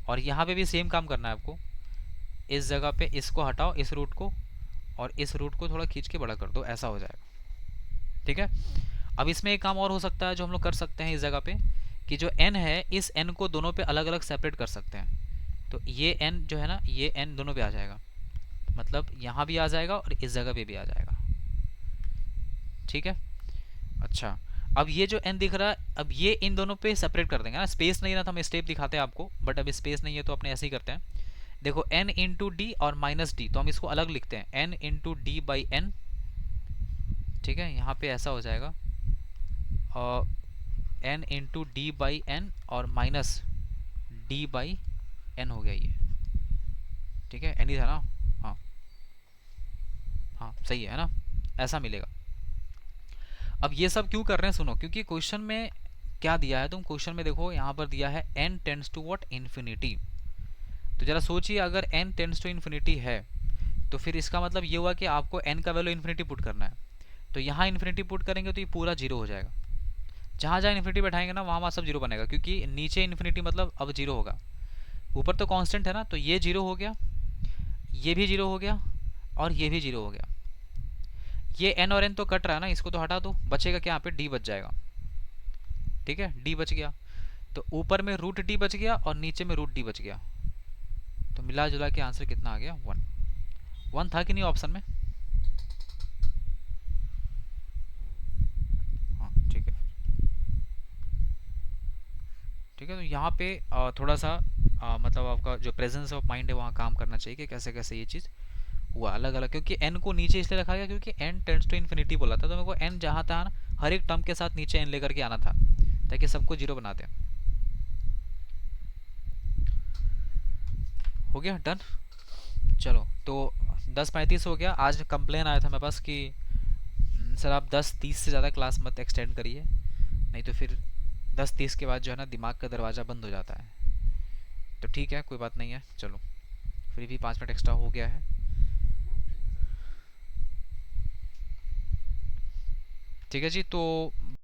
और यहाँ पे भी सेम काम करना है आपको, इस जगह पे इसको हटाओ इस रूट को, और इस रूट को थोड़ा खींच के बड़ा कर दो, ऐसा हो जाएगा, ठीक है। अब इसमें एक काम और हो सकता है जो हम लोग कर सकते हैं इस जगह पे, कि जो n है इस n को दोनों पे अलग अलग सेपरेट कर सकते हैं, तो ये n जो है ना, ये n दोनों पे आ जाएगा, मतलब यहाँ भी आ जाएगा और इस जगह पे भी आ जाएगा, ठीक है। अच्छा अब ये जो n दिख रहा है, अब ये इन दोनों पे सेपरेट कर देंगे ना, स्पेस नहीं ना तो हम स्टेप दिखाते हैं आपको, बट अब स्पेस नहीं है तो अपने ऐसे ही करते हैं। देखो n इंटू डी और माइनस डी, तो हम इसको अलग लिखते हैं, n into d by n, ठीक है। यहाँ पे ऐसा हो जाएगा, और n into d by n और माइनस डी बाई एन हो गया ये, ठीक है, एन ही था ना। हाँ हाँ सही है ना, ऐसा मिलेगा। अब ये सब क्यों कर रहे हैं सुनो, क्योंकि क्वेश्चन में क्या दिया है, तुम क्वेश्चन में देखो यहाँ पर दिया है n tends to what, infinity. तो जरा सोचिए अगर n टेंड्स टू इन्फिनिटी है तो फिर इसका मतलब ये हुआ कि आपको n का वैल्यू इन्फिनिटी पुट करना है। तो यहाँ इन्फिनिटी पुट करेंगे तो ये पूरा जीरो हो जाएगा, जहाँ जहाँ इन्फिनिटी बैठाएंगे ना वहाँ वहाँ सब जीरो बनेगा, क्योंकि नीचे इन्फिनिटी मतलब अब जीरो होगा, ऊपर तो कांस्टेंट है ना, तो ये जीरो हो गया, ये भी जीरो हो गया, और ये भी जीरो हो गया। ये n और n तो कट रहा है ना, इसको तो हटा दो, बचेगा क्या, यहाँ पे d बच जाएगा, ठीक है, d बच गया। तो ऊपर में रूट d बच गया और नीचे में रूट d बच गया, तो मिला जुला के आंसर कितना आ गया, 1। 1 था कि नहीं ऑप्शन में? हाँ ठीक है, ठीक है। तो यहाँ पे थोड़ा सा मतलब आपका जो प्रेजेंस ऑफ माइंड है वहाँ काम करना चाहिए कि कैसे कैसे ये चीज़ हुआ अलग अलग, क्योंकि n को नीचे इसलिए रखा गया क्योंकि n टेंड्स टू इन्फिनिटी बोला था, तो मेरे को n जहाँ था ना हर एक टर्म के साथ नीचे n लेकर के आना था, ताकि सबको जीरो बनाते हैं। हो गया डन। चलो तो 10:35 हो गया। आज कंप्लेन आया था मेरे पास कि सर आप 10:30 से ज़्यादा क्लास मत एक्सटेंड करिए, नहीं तो फिर 10:30 के बाद जो है ना दिमाग का दरवाज़ा बंद हो जाता है। तो ठीक है, कोई बात नहीं है, चलो फिर भी 5 मिनट एक्स्ट्रा हो गया है। ठीक है जी, तो